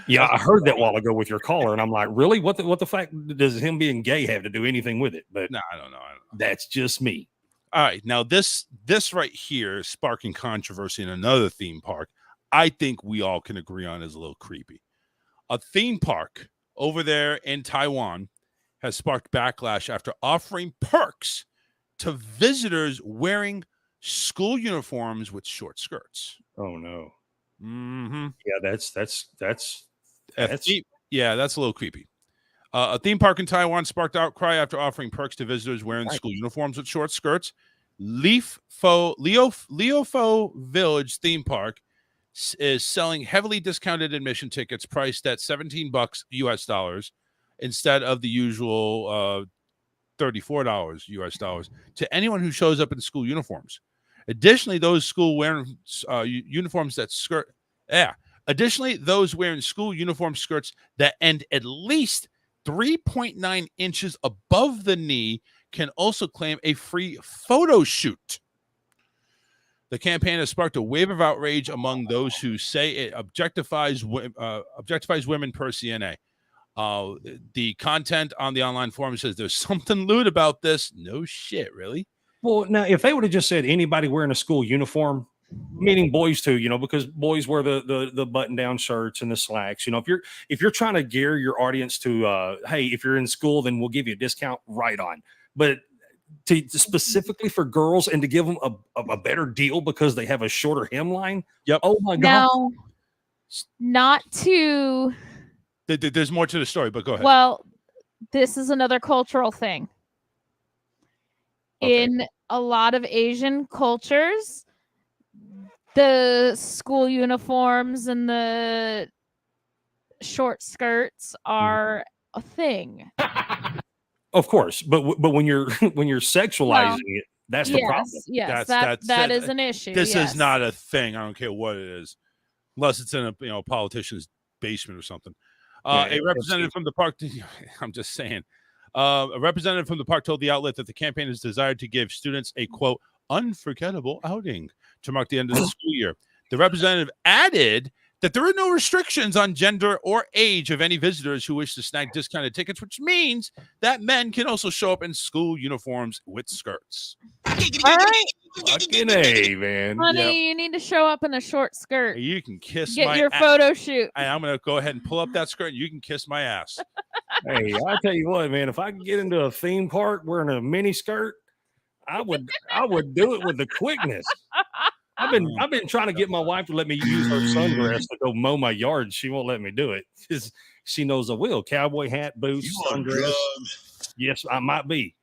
Yeah, I heard that a while ago with your caller, and I'm like, really? What the fact does him being gay have to do anything with it? But no, I don't know. That's just me. All right, now this right here is sparking controversy in another theme park. I think we all can agree on is a little creepy. A theme park over there in Taiwan has sparked backlash after offering perks to visitors wearing school uniforms with short skirts. Oh no. Mm-hmm. Yeah, that's a little creepy. A theme park in Taiwan sparked outcry after offering perks to visitors wearing school uniforms with short skirts. Liofo Village theme park is selling heavily discounted admission tickets priced at $17 US dollars instead of the usual $34 US dollars to anyone who shows up in school uniforms. Additionally, those school wearing uniforms that skirt Yeah. Additionally, those wearing school uniform skirts that end at least 3.9 inches above the knee can also claim a free photo shoot. The campaign has sparked a wave of outrage among those who say it objectifies women per CNA. The content on the online forum says there's something lewd about this. No shit, really? Well, now, if they would have just said anybody wearing a school uniform, meaning boys too, because boys wear the button-down shirts and the slacks. If you're trying to gear your audience to, hey, if you're in school, then we'll give you a discount. Right on. But to specifically for girls and to give them a better deal because they have a shorter hemline. Yep. Oh my god. Now, not to. There's more to the story, but go ahead. Well, this is another cultural thing. Okay. In a lot of Asian cultures, the school uniforms and the short skirts are a thing. Of course, but when you're sexualizing it, that's the problem. Yes, that is an issue. This yes. is not a thing. I don't care what it is, unless it's in a politician's basement or something. A representative from the park. I'm just saying. A representative from the park told the outlet that the campaign is desired to give students a quote unforgettable outing to mark the end of the school year. The representative added that there are no restrictions on gender or age of any visitors who wish to snag discounted tickets, which means that men can also show up in school uniforms with skirts. All right. Fucking A, man. Honey, you need to show up in a short skirt. You can kiss Get my your photo shoot. I'm going to go ahead and pull up that skirt and you can kiss my ass. Hey, I tell you what, man, if I could get into a theme park wearing a mini skirt, I would do it with the quickness. I've been trying to get my wife to let me use her sundress to go mow my yard. She won't let me do it because she knows I will. Cowboy hat, boots, sundress. Yes, I might be.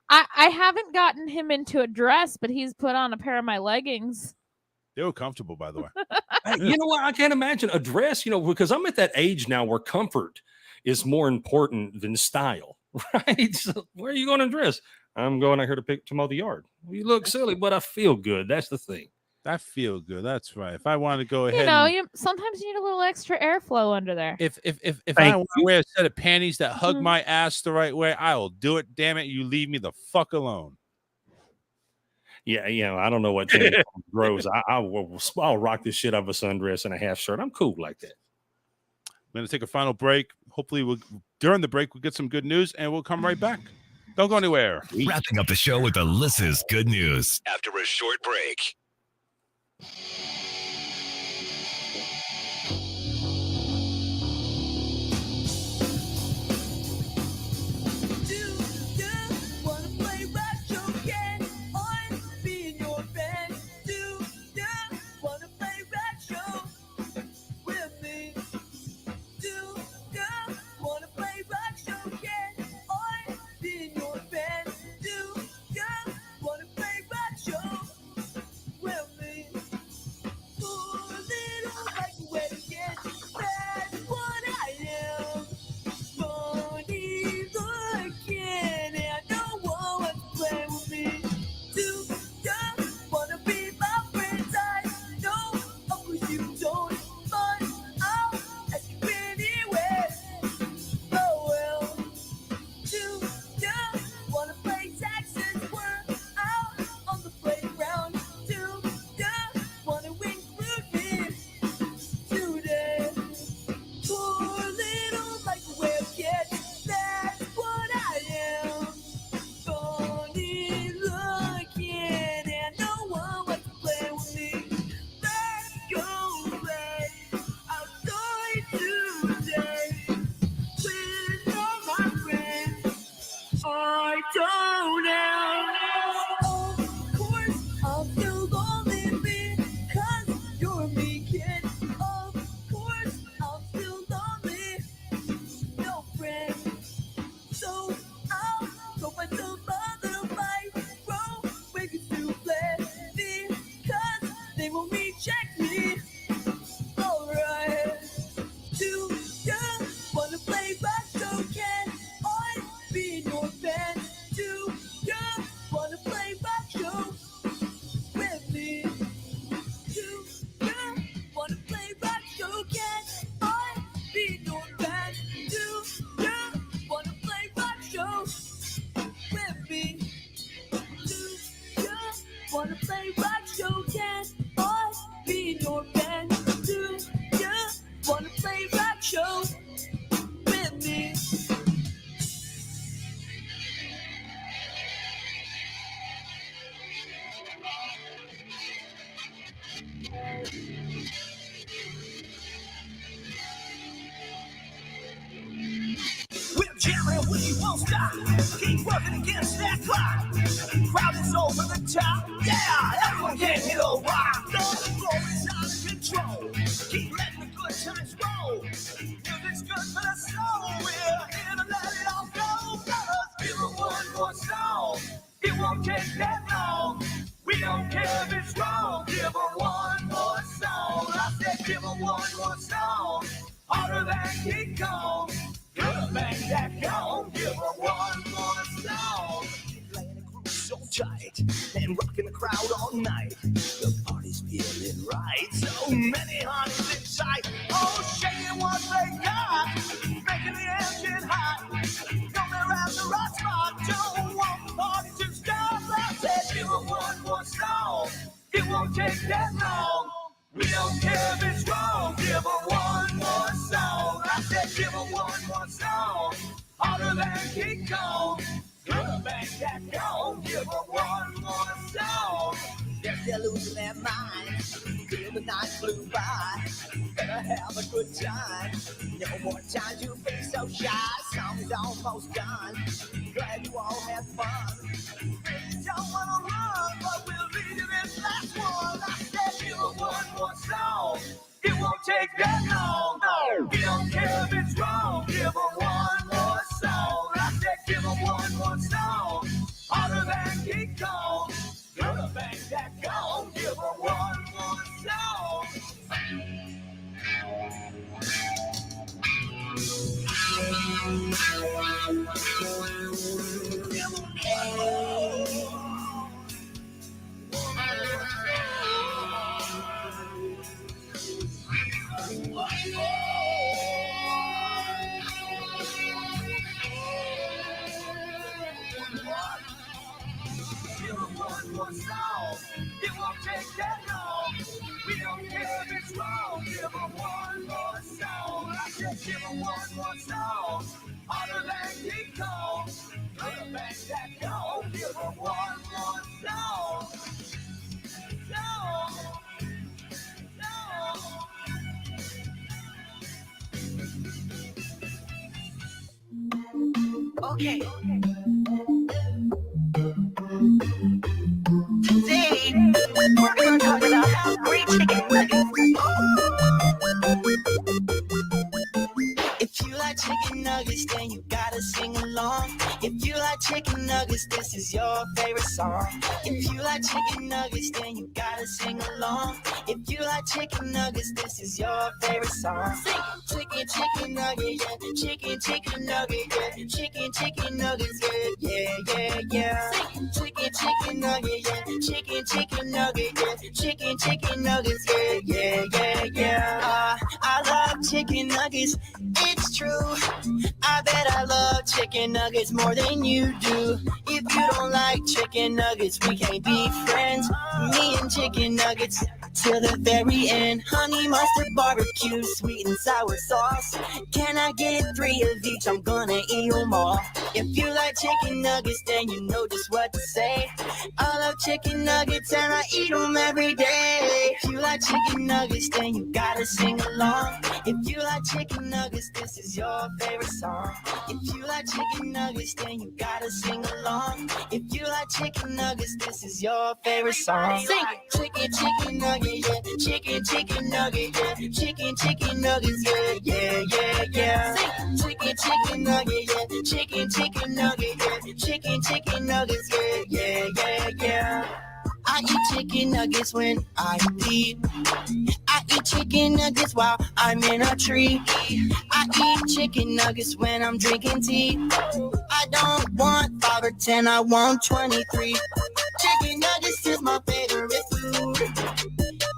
I haven't gotten him into a dress, but he's put on a pair of my leggings. They were comfortable, by the way. Hey, you know what? I can't imagine a dress, because I'm at that age now where comfort is more important than style, right? So where are you going to dress? I'm going out here to mow the yard. Well, you look silly, but I feel good. That's the thing. I feel good. That's right. If I want to go ahead, sometimes you need a little extra airflow under there. If I want to wear a set of panties that hug my ass the right way, I will do it. Damn it, you leave me the fuck alone. Yeah, I don't know what grows. I'll rock this shit out of a sundress and a half shirt. I'm cool like that. I'm going to take a final break. Hopefully, during the break, we'll get some good news, and we'll come right back. Don't go anywhere. Wrapping up the show with Alyssa's good news after a short break. Wanna play rock show, can I be in your band? Do you wanna play rock show with me? We're jamming, we won't stop. Keep working against that clock. Crowd is over the top. Yeah, everyone can hit a rock. The floor is out of control. Keep letting the good times roll. Music's good for the soul. We're here to let it all go. Brothers, give it one more song. It won't take that long. We don't care if it's wrong. Give her one more song. I said, give her one more song. Harder than King Kong. Gonna bang that gong. Give her one more song. Playing the groove so tight and rocking the crowd all night. The party's feeling right. So many honeys in sight. Oh, shaking what they got, making the engine hot. Coming around the right spot. Don't want the party to stop. I said, give her one more song. It won't take that long. We don't care if it's wrong. Give her one more song. I said, give her one more song. Harder than King Kong. Gonna bang that gong. Give her one more song. Yes, they're losing their minds. Feel the night flew by. Better have a good time. No more time to be so shy. Song's almost done. Glad you all had fun. Really don't wanna run, but we'll lead you this last one. I said, give her one more song. It won't take that long. No, we don't care if it's wrong. Give her one more song. I said, give her one more song. Harder than King Kong. Gonna bang that gong. Give her one more song. Give her one more song. It won't take that long. We don't care if it's wrong. Give her one more song. I said, give her one more song. Harder than King Kong. Gonna bang that gong. Give her one more song. Song. Okay. Today, we're going to talk about how great chicken nuggets. If you like chicken nuggets, then you gotta sing along. If you like chicken nuggets, this is your favorite song. If you like chicken nuggets, then you gotta sing along. If you like chicken nuggets, this is your favorite song. Sing chicken nugget, yeah. Chicken nugget, yeah. Chicken nuggets, yeah, yeah, yeah. Sing chicken nugget, yeah. Chicken nugget, yeah. Chicken nuggets, yeah, yeah, yeah. I love chicken nuggets. It's true. I bet I love chicken nuggets more than you do. If you don't like chicken nuggets, we can't be friends. Me and chicken nuggets till the very end. Honey mustard barbecue, sweet and sour sauce. Can I get 3 of each? I'm gonna eat them all. If you like chicken nuggets, then you know just what to say. I love chicken nuggets and I eat them every day. If you like chicken nuggets, then you gotta sing along. If you like chicken nuggets, this is your favorite song. If you like chicken nuggets, then you gotta sing along. If you like chicken nuggets, this is your favorite song. Sing chicken nugget, yeah. Chicken nugget, yeah. Chicken nuggets, yeah, yeah, yeah. Sing chicken nugget, yeah. Chicken nugget, yeah. Chicken nuggets, yeah, yeah, yeah. I eat chicken nuggets when I eat. I eat chicken nuggets while I'm in a tree. I eat chicken nuggets when I'm drinking tea. I don't want 5 or 10, I want 23. Chicken nuggets is my favorite food.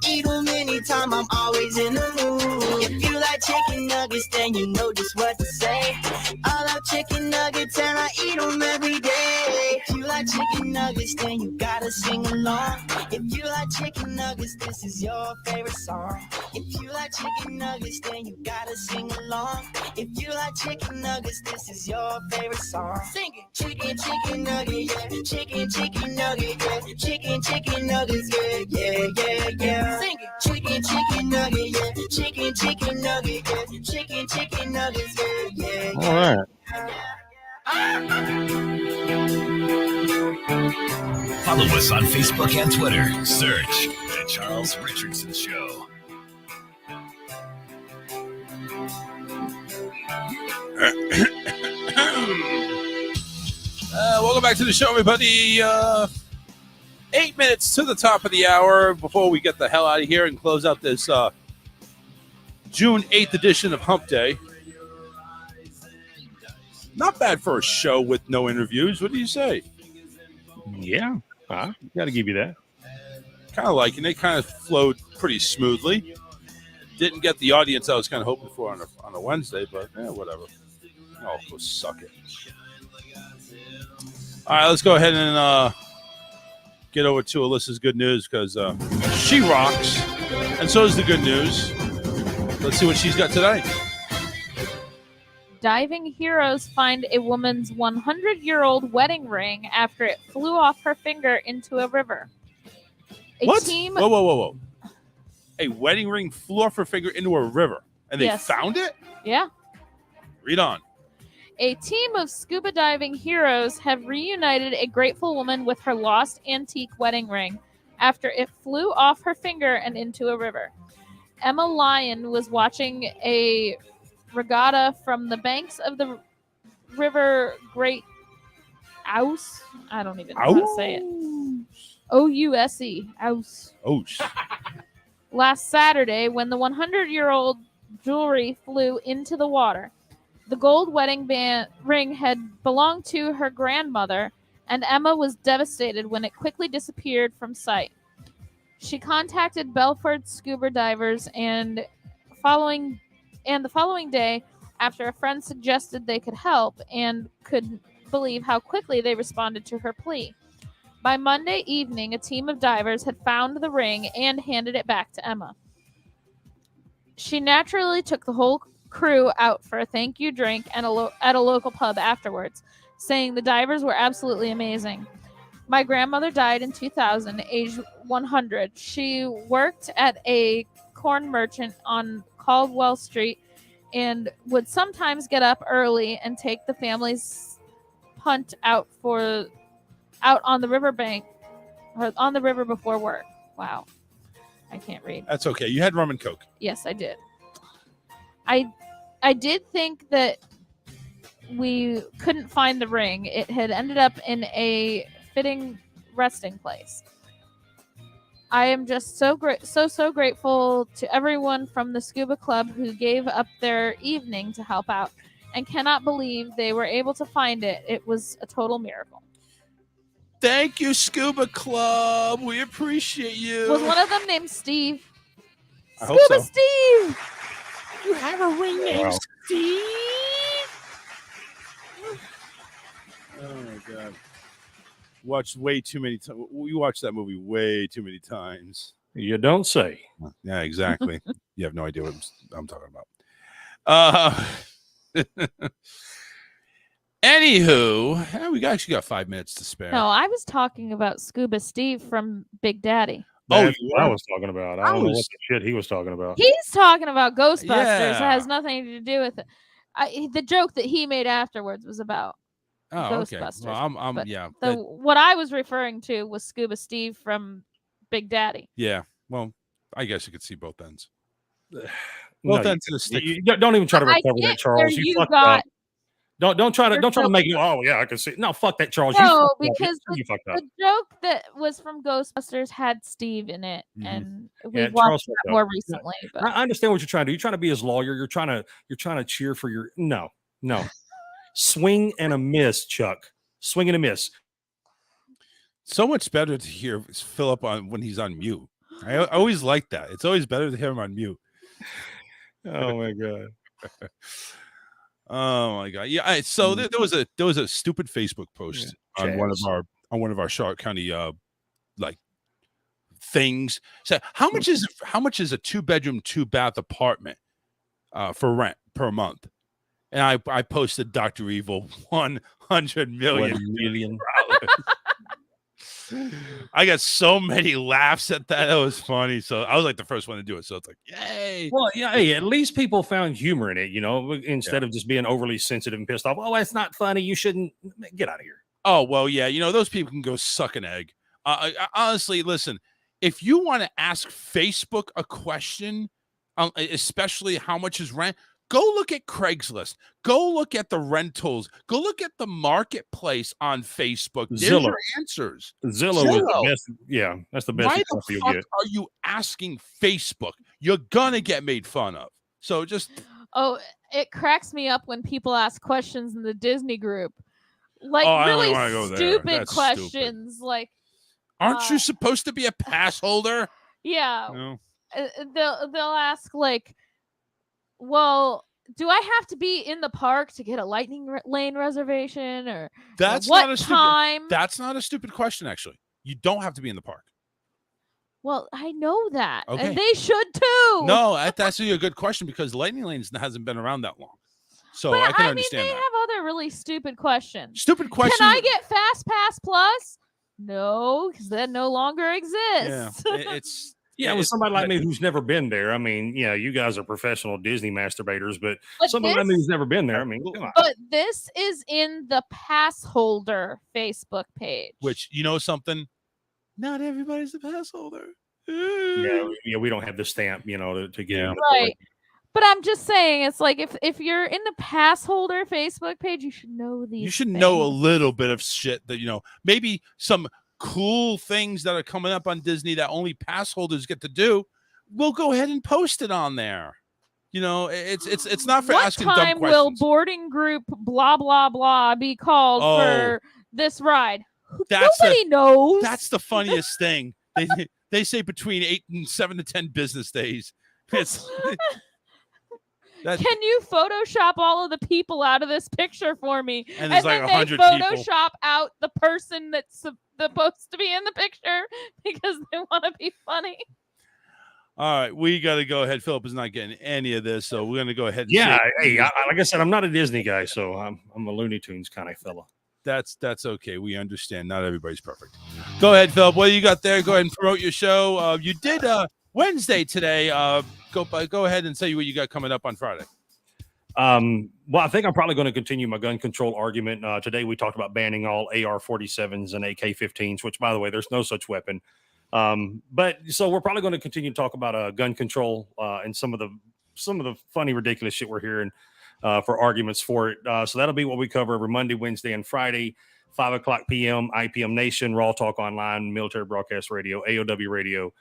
Eat them anytime, I'm always in the mood. If you like chicken nuggets, then you know just what to say. I love chicken nuggets and I eat them every day. If you like chicken chicken nuggets, then you gotta sing along. If you like chicken nuggets, this is your favorite song. If you like chicken nuggets, then you gotta sing along. If you like chicken nuggets, this is your favorite song. Sing it. Chicken, chicken nugget, yeah. Chicken, chicken nugget, yeah. Chicken, chicken nuggets, yeah, yeah, yeah, yeah. Sing it. Chicken, chicken nugget, yeah. Chicken, chicken nugget, yeah. Chicken, chicken nuggets, yeah, yeah, All right. Follow us on Facebook and Twitter. Search The Charles Richardson Show. Welcome back to the show, everybody. 8 minutes to the top of the hour before we get the hell out of here and close out this June 8th edition of Hump Day. Not bad for a show with no interviews. What do you say? Yeah, got to give you that. Kind of liking it. Kind of flowed pretty smoothly. Didn't get the audience I was kind of hoping for on a Wednesday, but whatever. Oh, go suck it. All right, let's go ahead and get over to Alyssa's good news because she rocks, and so is the good news. Let's see what she's got today. Diving heroes find a woman's 100-year-old wedding ring after it flew off her finger into a river. What? Whoa. A wedding ring flew off her finger into a river, and they found it? Yeah. Read on. A team of scuba diving heroes have reunited a grateful woman with her lost antique wedding ring after it flew off her finger and into a river. Emma Lyon was watching a regatta from the banks of the river Great Ouse. I don't even know how to say it. Ouse. Ouse. Ouse. Last Saturday, when the 100-year-old jewelry flew into the water. The gold wedding ring had belonged to her grandmother, and Emma was devastated when it quickly disappeared from sight. She contacted Belford scuba divers and the following day, after a friend suggested they could help and couldn't believe how quickly they responded to her plea. By Monday evening, a team of divers had found the ring and handed it back to Emma. She naturally took the whole crew out for a thank you drink and at a local pub afterwards, saying the divers were absolutely amazing. My grandmother died in 2000, aged 100. She worked at a corn merchant on Caldwell Street and would sometimes get up early and take the family's punt out on the riverbank or on the river before work. Wow. I can't read. That's okay. You had rum and Coke. Yes, I did. I did think that we couldn't find the ring. It had ended up in a fitting resting place. I am just so grateful to everyone from the Scuba Club who gave up their evening to help out and cannot believe they were able to find it. It was a total miracle. Thank you, Scuba Club. We appreciate you. Was one of them named Steve? I hope Scuba so. Steve! You have a ring named Steve? Oh, my God. Watched way too many times. We watched that movie way too many times. You don't say. Yeah, exactly. You have no idea what I'm talking about. Anywho, we actually got 5 minutes to spare. No, I was talking about Scuba Steve from Big Daddy. That's what I was talking about. I don't know what the shit he was talking about. He's talking about Ghostbusters. Yeah. It has nothing to do with it. The joke that he made afterwards was about Ghostbusters. Okay. Well, what I was referring to was Scuba Steve from Big Daddy. Yeah. Well, I guess you could see both ends. No, Both ends of the stick. you don't even try to recover that, Charles. You fucked up. Don't try to make it. Oh yeah, I can see. No, fuck that, Charles. No, you because the joke that was from Ghostbusters had Steve in it, and we watched that more recently. But. I understand what you're trying to do. You're trying to be his lawyer. You're trying to cheer for your no. Swing and a miss, Chuck. Swing and a miss. So much better to hear Philip on when he's on mute. I always like that. It's always better to hear him on mute. Oh my God. Oh my God. Yeah. So there was a stupid Facebook post on one of on one of our Charlotte County like things. So how much is a 2-bedroom, 2-bath apartment for rent per month? And I posted Dr. Evil $100 million. I got so many laughs at that. That was funny. So I was like the first one to do it. So it's like, yay. Well, yeah, hey, at least people found humor in it, instead of just being overly sensitive and pissed off. Oh, that's not funny. You shouldn't get out of here. Oh, well, yeah. Those people can go suck an egg. I honestly, listen, if you want to ask Facebook a question, especially how much is rent, go look at Craigslist. Go look at the rentals. Go look at the marketplace on Facebook. There's your answers. Zillow is the best. Yeah, that's the best Why example the you'll fuck get. are you asking Facebook? You're going to get made fun of. So just... Oh, it cracks me up when people ask questions in the Disney group. Like I don't really wanna go there. stupid That's questions. stupid. Like, aren't you supposed to be a pass holder? yeah. No. They'll ask like, well, do I have to be in the park to get a lightning lane reservation, or That's what not a time? Stupid, that's not a stupid question, actually. You don't have to be in the park. Well, I know that, Okay. and they should too. No, that's actually a good question because lightning lanes hasn't been around that long. So but I can they understand that. have other really stupid questions. Stupid question. Can I get Fast Pass Plus? No, because that no longer exists. Yeah, it's with somebody like me who's never been there. I mean, you guys are professional Disney masturbators, but But somebody like me who's never been there. I mean, come on. But this is in the pass holder Facebook page. Which, you know something? Not everybody's a pass holder. Yeah, we don't have the stamp, to get in. Right. But I'm just saying, it's like if you're in the pass holder Facebook page, you should know these. You should things. know a little bit of shit that, maybe some cool things that are coming up on Disney that only pass holders get to do. We'll go ahead and post it on there. It's not for asking dumb questions. What time will boarding group blah blah blah be called for this ride? Nobody knows. That's the funniest thing. They say between 8 and 7 to 10 business days. It's Can you Photoshop all of the people out of this picture for me? And there's then like they 100 people. Photoshop out the person that's supposed to be in the picture because they want to be funny. All right, we got to go ahead. Philip is not getting any of this, so we're going to go ahead. And like I said, I'm not a Disney guy, so I'm a Looney Tunes kind of fella. That's okay. We understand. Not everybody's perfect. Go ahead, Philip. What do you got there? Go ahead and promote your show. You did Wednesday today. Go ahead and say what you got coming up on Friday. Well, I think I'm probably going to continue my gun control argument. Today we talked about banning all AR-47s and AK-15s, which, by the way, there's no such weapon. But so we're probably going to continue to talk about gun control and some of the funny, ridiculous shit we're hearing for arguments for it. So that'll be what we cover every Monday, Wednesday, and Friday, 5:00 p.m. IPM Nation, Raw Talk Online, Military Broadcast Radio, AOW Radio.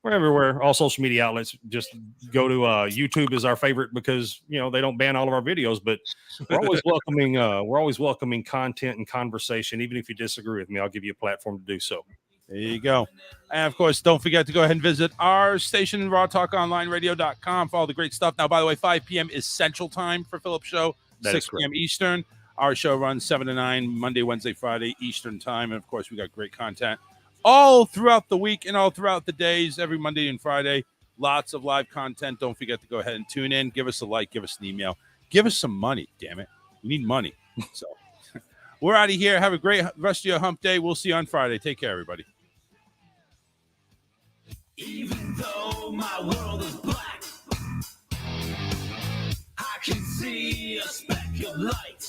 We're everywhere. All social media outlets. Just go to YouTube is our favorite because they don't ban all of our videos, but we're always welcoming. We're always welcoming content and conversation. Even if you disagree with me, I'll give you a platform to do so. There you go. And of course, don't forget to go ahead and visit our station, rawtalkonlineradio.com, for all the great stuff. Now, by the way, 5 p.m. is Central Time for Philip's show. That 6 is correct. p.m. Eastern. Our show runs 7 to 9 Monday, Wednesday, Friday Eastern Time, and of course, we got great content all throughout the week and all throughout the days, every Monday and Friday. Lots of live content. Don't forget to go ahead and tune in. Give us a like. Give us an email. Give us some money, damn it. We need money. So we're out of here. Have a great rest of your hump day. We'll see you on Friday. Take care, everybody. Even though my world is black, I can see a speck of light.